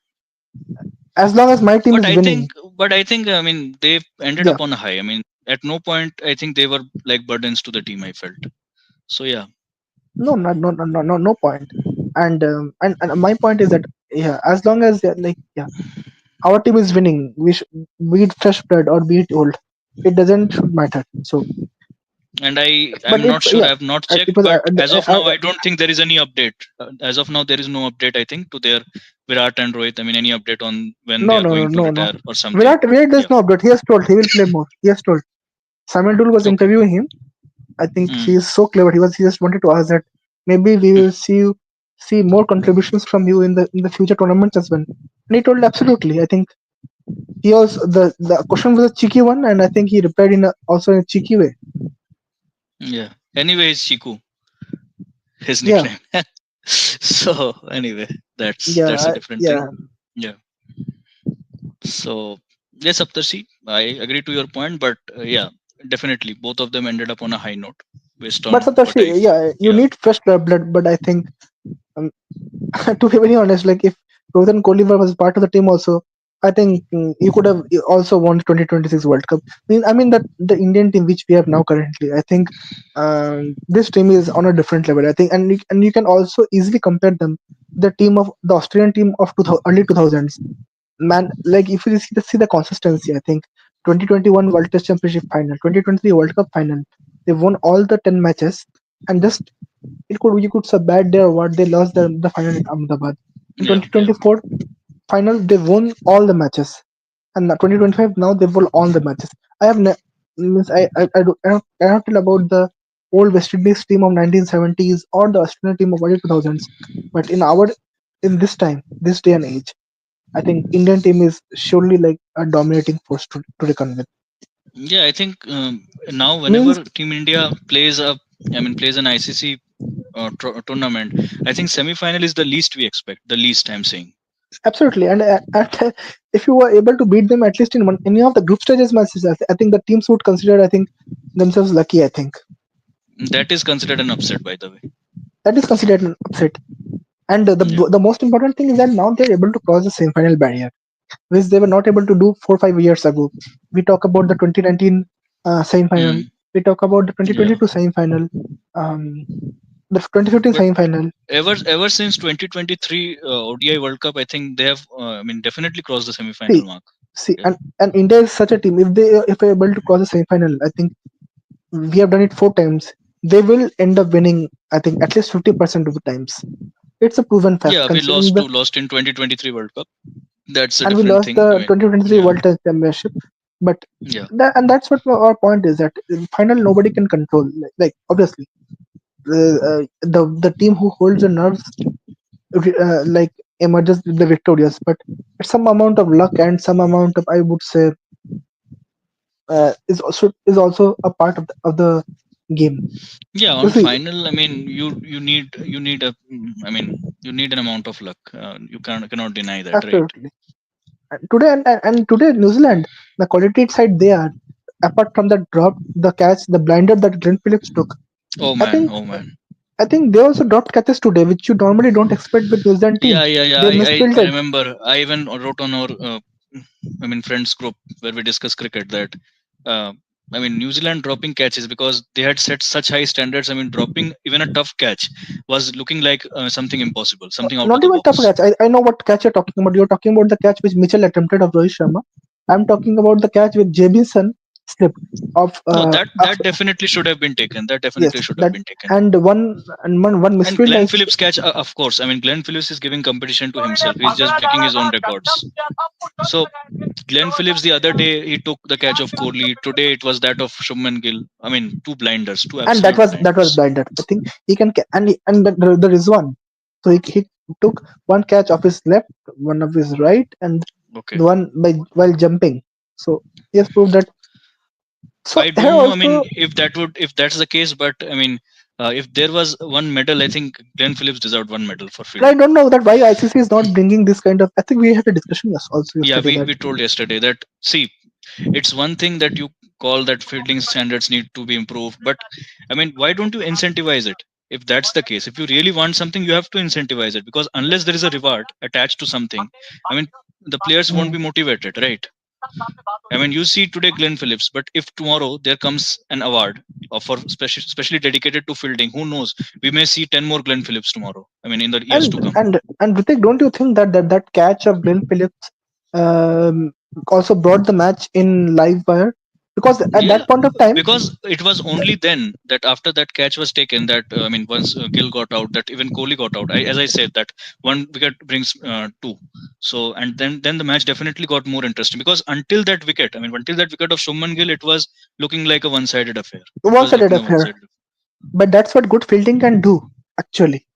S2: as long as my team
S4: But
S2: is
S4: I think,
S2: winning,
S4: I mean, they ended
S2: yeah,
S4: up on a high. I mean, at no point I think they were like burdens to the team. I felt so. Yeah,
S2: no, no point. And my point is that yeah, as long as like yeah, our team is winning, we should be it fresh blood or be it old, it doesn't should matter. So,
S4: and I'm
S2: but it
S4: not sure.
S2: yeah,
S4: I've not
S2: it
S4: checked,
S2: was
S4: but as of now, I don't think there is any update. As of now, there is no update. I think to their Virat and Rohit. I mean, any update on when they
S2: no
S4: are
S2: no no
S4: going to
S2: no no.
S4: retire or something?
S2: Virat
S4: Yeah.
S2: does no update. He has told he will play more. He has told. Simon Dul was
S4: Okay.
S2: interviewing him. I think he
S4: Mm.
S2: is so clever. He just wanted to ask that maybe we will see more contributions from you in the future tournaments as well. And he told absolutely. I think he also the question was a cheeky one, and I think he replied also in a cheeky way.
S4: Yeah. Anyways, Chiku, his
S2: Yeah,
S4: nickname. So anyway,
S2: yeah,
S4: that's a different
S2: yeah.
S4: thing. Yeah. So yes, Saptarshi, I agree to your point, but yeah, definitely both of them ended up on a high note based
S2: But
S4: on what
S2: Satoshi, yeah, you
S4: yeah.
S2: need fresh blood. But I think, um, to be very honest, like if Rohit Kohli was part of the team also, I think you could have also won 2026 World Cup. I mean that the Indian team which we have now currently, I think this team is on a different level. I think, and you can also easily compare them the team of the Australian team of early 2000s. Man, like if you see the consistency, I think 2021 World Test Championship final, 2023 World Cup final, they won all the 10 matches, and just it could you could say bad day or what, they lost the final in Ahmedabad. In
S4: Yeah, yeah.
S2: 2024 final, they won all the matches, and now 2025 now they won all the matches. I have means I don't tell about the old West Indies team of 1970s or the Australian team of early 2000s, but in this time, this day and age, I think Indian team is surely like a dominating force to reckon with.
S4: Yeah, I think now
S2: Means
S4: whenever Team India plays an ICC tournament, I think semi-final is the least we expect. The least I'm saying.
S2: absolutely, and if you were able to beat them at least in any of the group stages matches, I think the teams would consider I think themselves lucky. I think
S4: That is considered an upset, by the way.
S2: that is considered an upset. And
S4: Yeah.
S2: the most important thing is that now they're able to cross the semi-final barrier, which they were not able to do 4 5 years ago. We talk about the 2019 semi-final.
S4: Mm.
S2: We talk about the
S4: Yeah.
S2: 2022 semi-final. Um, the 2015
S4: But
S2: semi-final.
S4: ever since 2023 ODI World Cup, I think they have definitely crossed the semi-final
S2: See,
S4: mark.
S2: see,
S4: Yeah.
S2: and India is such a team. If they're able to cross the semi-final, I think we have done it 4 times. They will end up winning. I think at least 50% of the times. It's a proven fact.
S4: Yeah, we
S2: Considering
S4: lost in 2023 World Cup. That's a
S2: and we
S4: different
S2: lost
S4: thing. I
S2: the
S4: mean,
S2: 2023
S4: yeah,
S2: World Test Championship, but
S4: yeah,
S2: and that's what our point is that in final nobody can control. Like obviously, the team who holds the nerves like emerges the victorious, but some amount of luck and some amount of I would say is also a part of the game.
S4: yeah. On
S2: You see,
S4: final, I mean, you need a, you need an amount of luck. You cannot deny that, right?
S2: absolutely. And today and today New Zealand, the quality side they are. Apart from the drop, the catch, the blinder that Glenn Phillips took,
S4: Oh
S2: I
S4: man,
S2: think
S4: oh man.
S2: I think they also dropped catches today, which you normally don't expect with New Zealand team.
S4: Yeah, yeah, yeah.
S2: They
S4: I
S2: misfielded,
S4: remember. I even wrote on our, friends group where we discuss cricket that, uh, New Zealand dropping catches because they had set such high standards. I mean, dropping even a tough catch was looking like something impossible, something out of
S2: not
S4: the
S2: even tough
S4: box.
S2: catch. I know what catch you're talking about. You're talking about the catch which Mitchell attempted of Rohit Sharma. I'm talking about the catch with Jamieson slipped
S4: No,
S2: of
S4: that definitely should have been taken. That
S2: yes
S4: definitely should have
S2: that
S4: been taken.
S2: and one
S4: And
S2: misfield.
S4: Glenn Phillips catch, of course. Glenn Phillips is giving competition to himself. He's just breaking his own records. So Glenn Phillips the other day he took the catch of Kohli. Today it was that of Shubman Gill. Two blinders, two
S2: And
S4: absolute
S2: that was
S4: blinders.
S2: blinded. I think he can and the Rizwan. So he took one catch off his left, one of his right, and
S4: Okay.
S2: the one while jumping. So he has proved that. So
S4: I
S2: here
S4: don't know. I mean,
S2: also,
S4: if that's the case, but I mean, if there was one medal, I think Glenn Phillips deserved one medal for
S2: I
S4: fielding.
S2: don't know that why ICC is not bringing this kind of. I think we had a discussion also
S4: Yeah,
S2: yesterday that
S4: we told yesterday that, see, it's one thing that you call that fielding standards need to be improved, but I mean, why don't you incentivize it? If that's the case, if you really want something, you have to incentivize it, because unless there is a reward attached to something, I mean, the players won't
S2: mm,
S4: be motivated, right? I mean, you see today Glenn Phillips, but if tomorrow there comes an award for specially dedicated to fielding, who knows? We may see 10 more Glenn Phillips tomorrow. I mean, in the years to come.
S2: and Ritik, don't you think that catch of Glenn Phillips um, also brought the match in live wire? Because at
S4: Yeah,
S2: that point of time,
S4: because it was only then that after that catch was taken that I mean, once Gill got out, that even Kohli got out. As I said, that one wicket brings two. So and then the match definitely got more interesting, because until that wicket, I mean, until that wicket of Shubman Gill, it was looking like a one-sided affair. It was
S2: one-sided
S4: looking a
S2: affair.
S4: one-sided.
S2: But that's what good fielding can do, actually.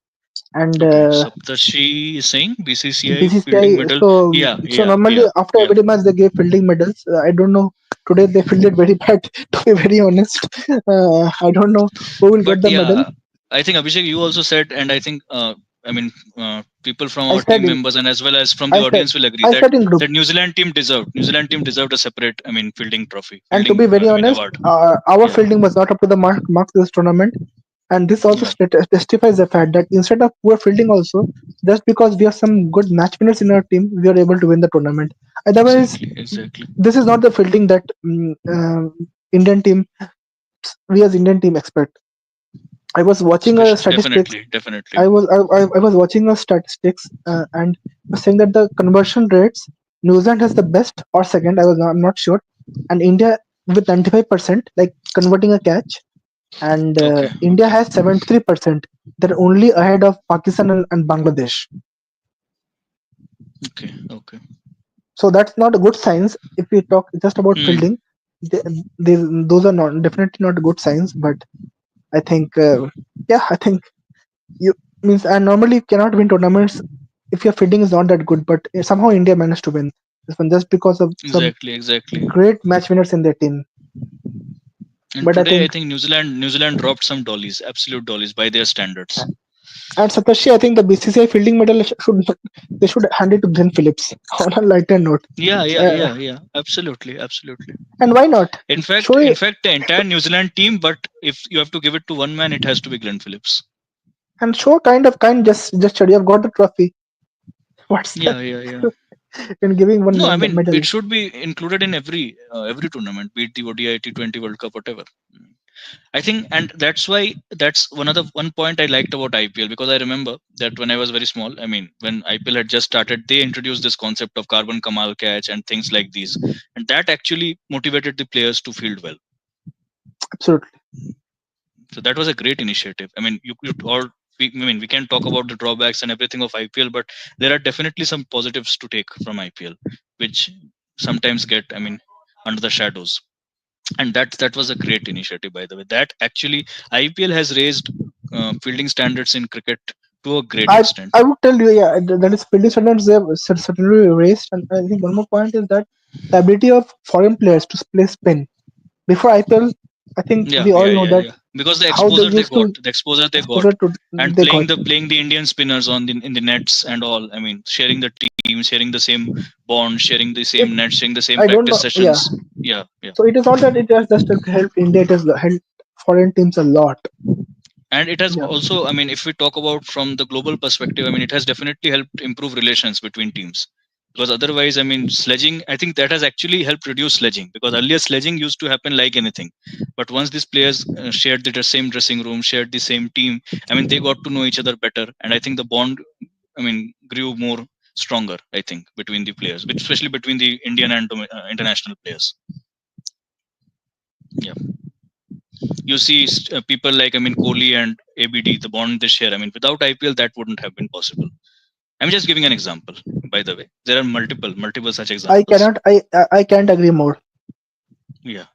S2: And
S4: Okay, Saptarshi is saying BCCI fielding
S2: BCCI,
S4: medal.
S2: so
S4: Yeah,
S2: so
S4: yeah,
S2: normally
S4: yeah,
S2: after
S4: yeah.
S2: every match they give fielding medals. I don't know. Today they fielded very bad. To be very honest, I don't know who will
S4: But
S2: get the medal.
S4: yeah, I think Abhishek, you also said, and I think I mean, people from
S2: I
S4: our
S2: said
S4: team
S2: in
S4: members and as well as from the
S2: I said
S4: audience will agree
S2: I
S4: that
S2: said in group.
S4: New Zealand team deserved a separate, I mean, fielding trophy,
S2: And to be
S4: fielding
S2: very
S4: I mean,
S2: honest,
S4: award.
S2: our
S4: Yeah,
S2: fielding was not up to the mark this tournament. And this also
S4: yeah,
S2: testifies the fact that instead of poor fielding, also just because we have some good match winners in our team, we are able to win the tournament. Otherwise,
S4: exactly.
S2: this is not the fielding that Indian team we as Indian team expect. I was watching a
S4: Especially,
S2: statistics.
S4: definitely.
S2: I was watching a statistics and was saying that the conversion rates, New Zealand has the best or second. I'm not sure, and India with 95%, like converting a catch, and
S4: Okay,
S2: India
S4: okay,
S2: has 73%. They're only ahead of Pakistan and Bangladesh.
S4: okay.
S2: So that's not a good signs. If we talk just about
S4: Hmm.
S2: fielding, they, those are not definitely not good signs. But I think, yeah, I think you means and normally you cannot win tournaments if your fielding is not that good. But somehow India managed to win this one just because of some
S4: Exactly.
S2: great match winners in their team.
S4: And
S2: But I
S4: today, I
S2: think
S4: think New Zealand dropped some dollies, absolute dollies by their standards.
S2: and Satashi, I think the BCCI fielding medal should they should hand it to Glenn Phillips on a lighter note. Uh,
S4: Absolutely.
S2: and why not?
S4: In fact,
S2: Show it
S4: the entire New Zealand team, but if you have to give it to one man, it has to be Glenn Phillips.
S2: and show kind just study. I've got the trophy. What's that
S4: Yeah.
S2: in giving one
S4: No, I mean,
S2: medal?
S4: it should be included in every tournament, be it the ODI, T20 World Cup, whatever. I think, and that's why that's one point I liked about IPL, because I remember that when I was very small, I mean, when IPL had just started, they introduced this concept of carbon Kamal catch and things like these, and that actually motivated the players to field well.
S2: Absolutely.
S4: So that was a great initiative. I mean, we can talk about the drawbacks and everything of IPL, but there are definitely some positives to take from IPL, which sometimes get, I mean, under the shadows. And that was a great initiative, by the way. That actually IPL has raised fielding standards in cricket to a great
S2: I
S4: extent.
S2: I would tell you, yeah, that is fielding standards they have certainly raised, and I think one more point is that the ability of foreign players to play spin before IPL. I think we all know that
S4: Yeah. Because the
S2: how they used to
S4: exposure they got,
S2: exposure to
S4: and
S2: they got.
S4: playing the Indian spinners in the nets and all. I mean, sharing the team, sharing the same bond, sharing the
S2: It
S4: same net, sharing the same
S2: I don't
S4: practice
S2: know. Yeah.
S4: sessions. Yeah.
S2: So it is not that it has just helped India. It has helped foreign teams a lot.
S4: And it has
S2: Yeah.
S4: also, I mean, if we talk about from the global perspective, I mean, it has definitely helped improve relations between teams, because otherwise, I mean, sledging, I think that has actually helped reduce sledging, because earlier sledging used to happen like anything, but once these players shared the same dressing room, shared the same team, I mean, they got to know each other better, and I think the bond, I mean, grew more stronger, I think, between the players, especially between the Indian and international players. Yeah, you see people like, I mean, Kohli and ABD, the bond they share. I mean, without IPL, that wouldn't have been possible. I'm just giving an example, by the way. There are multiple such
S2: I
S4: examples.
S2: cannot. I can't agree more.
S4: Yeah.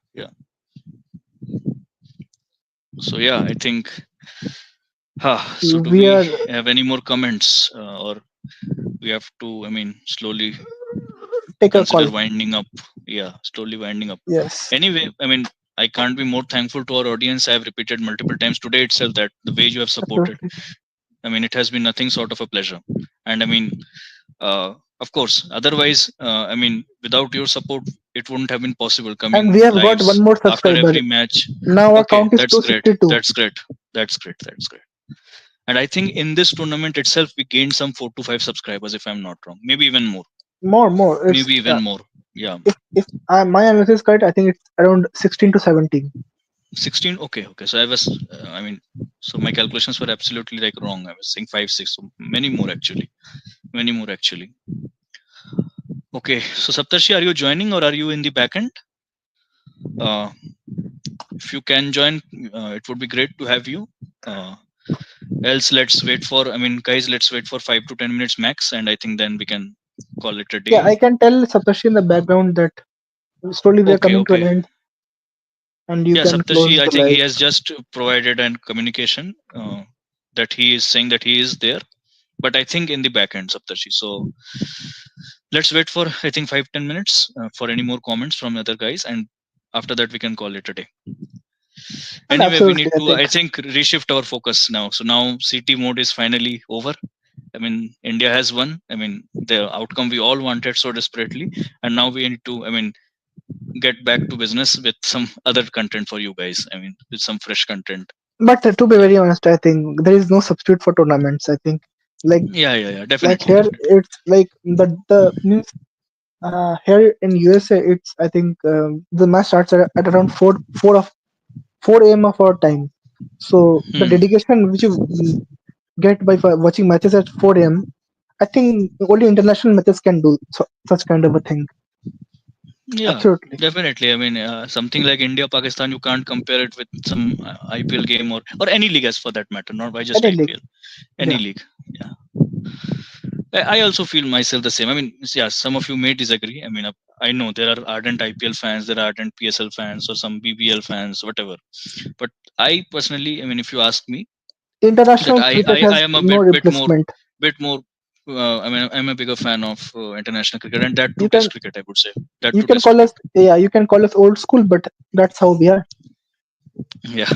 S4: So yeah, I think So do
S2: We
S4: we
S2: are
S4: have any more comments, or we have to, slowly
S2: take a
S4: consider
S2: call.
S4: winding up? Yeah, slowly winding up.
S2: Yes.
S4: Anyway, I can't be more thankful to our audience. I have repeated multiple times today itself that the way you have supported,
S2: Absolutely.
S4: it has been nothing sort of a pleasure. And of course, otherwise, without your support, it wouldn't have been possible
S2: And
S4: coming
S2: we have got one
S4: lives
S2: more
S4: after
S2: subscriber.
S4: every match.
S2: Now our
S4: Okay,
S2: count is
S4: that's great.
S2: 262.
S4: That's great. That's great. That's great. And I think in this tournament itself, we gained some 4 to 5 subscribers, if I'm not wrong. Maybe even more.
S2: More. It's
S4: Maybe even more. Yeah.
S2: if my analysis is correct, I think it's around 16 to 17.
S4: 16. Okay. So I was, so my calculations were absolutely like wrong. I was saying 5, 6. So many more actually. Okay. So Saptarshi, are you joining or are you in the back end? If you can join, it would be great to have you. Else, let's wait for, guys, let's wait for 5 to 10 minutes max. And I think then we can call it a day.
S2: Yeah, I can tell Saptarshi in the background that slowly we are
S4: Okay,
S2: coming to an
S4: okay.
S2: end. And you
S4: Yeah,
S2: can close
S4: Saptarshi, I
S2: the
S4: think he
S2: live.
S4: has just provided an communication that he is saying that he is there, but I think in the back end, Saptarshi. So let's wait for, I think, 5-10 minutes for any more comments from other guys, and after that we can call it a day.
S2: And
S4: Anyway, we need
S2: absolutely,
S4: to, I think, reshift our focus now. So now CT mode is finally over. India has won. The outcome we all wanted so desperately, and now we need to, get back to business with some other content for you guys. With some fresh content.
S2: but to be
S4: Yeah.
S2: very honest, I think there is no substitute for tournaments. I think like
S4: Yeah.
S2: like
S4: Definitely,
S2: here
S4: definitely.
S2: it's like the means here in USA it's I think the match starts at around 4 a.m. of our time. So the
S4: Hmm.
S2: dedication which you get by watching matches at 4 a.m. I think only international matches can do such kind of a thing.
S4: Yeah,
S2: Absolutely.
S4: definitely. Something like India, Pakistan, you can't compare it with some IPL game or any league as for that matter. Not by just
S2: Any league.
S4: IPL, any
S2: Yeah.
S4: league. Yeah. I also feel myself the same. Yeah, some of you may disagree. I know there are ardent IPL fans, there are ardent PSL fans, or some BBL fans, whatever. But I personally, if you ask me, that
S2: International cricket
S4: I
S2: has
S4: am a
S2: no replacement.
S4: bit more. I'm a bigger fan of international cricket, and that too
S2: You
S4: Test
S2: can
S4: cricket. I would say that
S2: you
S4: too
S2: can
S4: Test
S2: call
S4: cricket.
S2: us you can call us old school, but that's how we are.
S4: Yeah,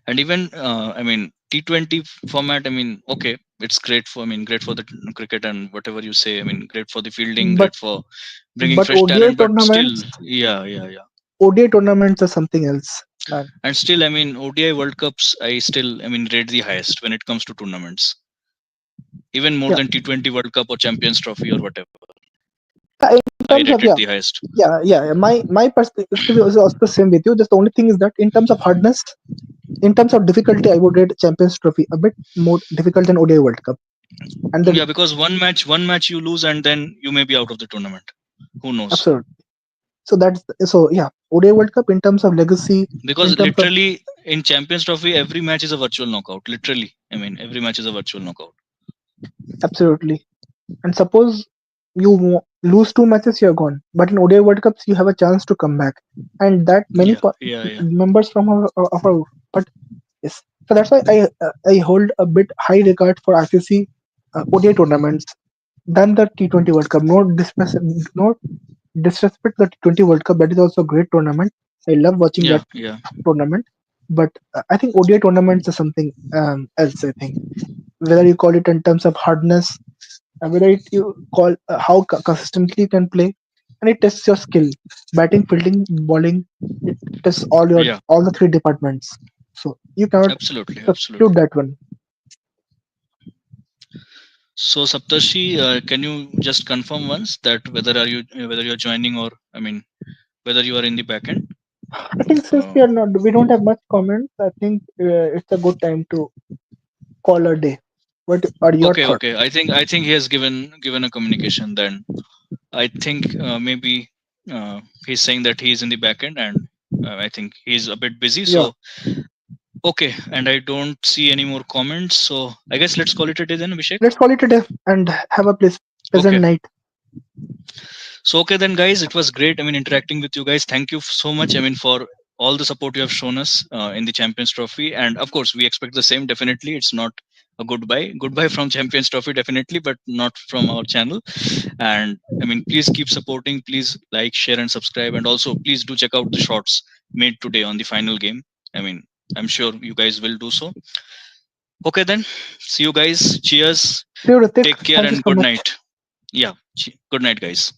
S4: and even T20 format. Okay, it's great for great for the cricket and whatever you say. Great for the fielding,
S2: But
S4: great for bringing fresh
S2: ODI
S4: talent. But still,
S2: tournaments
S4: yeah.
S2: ODI tournaments are something else, man.
S4: And still, ODI World Cups, I still, rate the highest when it comes to tournaments, even more
S2: Yeah.
S4: than T20 World Cup or Champions Trophy or whatever.
S2: In
S4: I
S2: terms
S4: rate
S2: of
S4: it the highest.
S2: my perspective is also the same with you. Just the only thing is that in terms of hardness, in terms of difficulty, I would rate Champions Trophy a bit more difficult than ODI World Cup. And the
S4: Yeah, because one match you lose and then you may be out of the tournament. Who knows?
S2: absolute. So ODI World Cup in terms of legacy, in
S4: Because
S2: terms of
S4: literally in Champions Trophy, every match is a virtual knockout. Literally, every match is a virtual knockout.
S2: absolutely. And suppose you lose 2 matches, you're gone. But in ODI World Cups, you have a chance to come back, and that many
S4: Yeah.
S2: members from our but yes. So that's why I hold a bit high regard for ICC ODI tournaments than the T20 World Cup. No disrespect the T20 World Cup. That is also a great tournament. I love watching that
S4: Yeah.
S2: tournament. But I think ODI tournaments is something else. I think whether you call it in terms of hardness, whether you call how consistently you can play, and it tests your skill, batting, fielding, bowling. It tests
S4: Yeah.
S2: all the 3 departments. So you cannot
S4: Absolutely.
S2: substitute that one.
S4: So Saptarshi, can you just confirm once that whether you're joining or whether you are in the backend?
S2: I think since we don't have much comments, I think it's a good time to call a day. What are your thoughts?
S4: Okay. I think he has given a communication. Then I think maybe he's saying that he's in the backend, and I think he's a bit busy.
S2: Yeah,
S4: So okay, and I don't see any more comments. So I guess let's call it a day then, Abhishek.
S2: let's call it a day and have a pleasant
S4: Okay.
S2: night.
S4: So okay then, guys, it was great. Interacting with you guys. Thank you so much. For all the support you have shown us in the Champions Trophy, and of course we expect the same. Definitely, it's not a goodbye from Champions Trophy, definitely, but not from our channel. And I mean, please keep supporting. Please like, share, and subscribe, and also please do check out the shorts made today on the final game. I mean, I'm sure you guys will do so. Okay, then. See you guys. Cheers.
S2: See you, Ritik.
S4: Take care
S2: Thank you
S4: and
S2: so
S4: good
S2: much.
S4: night. Yeah. Good night, guys.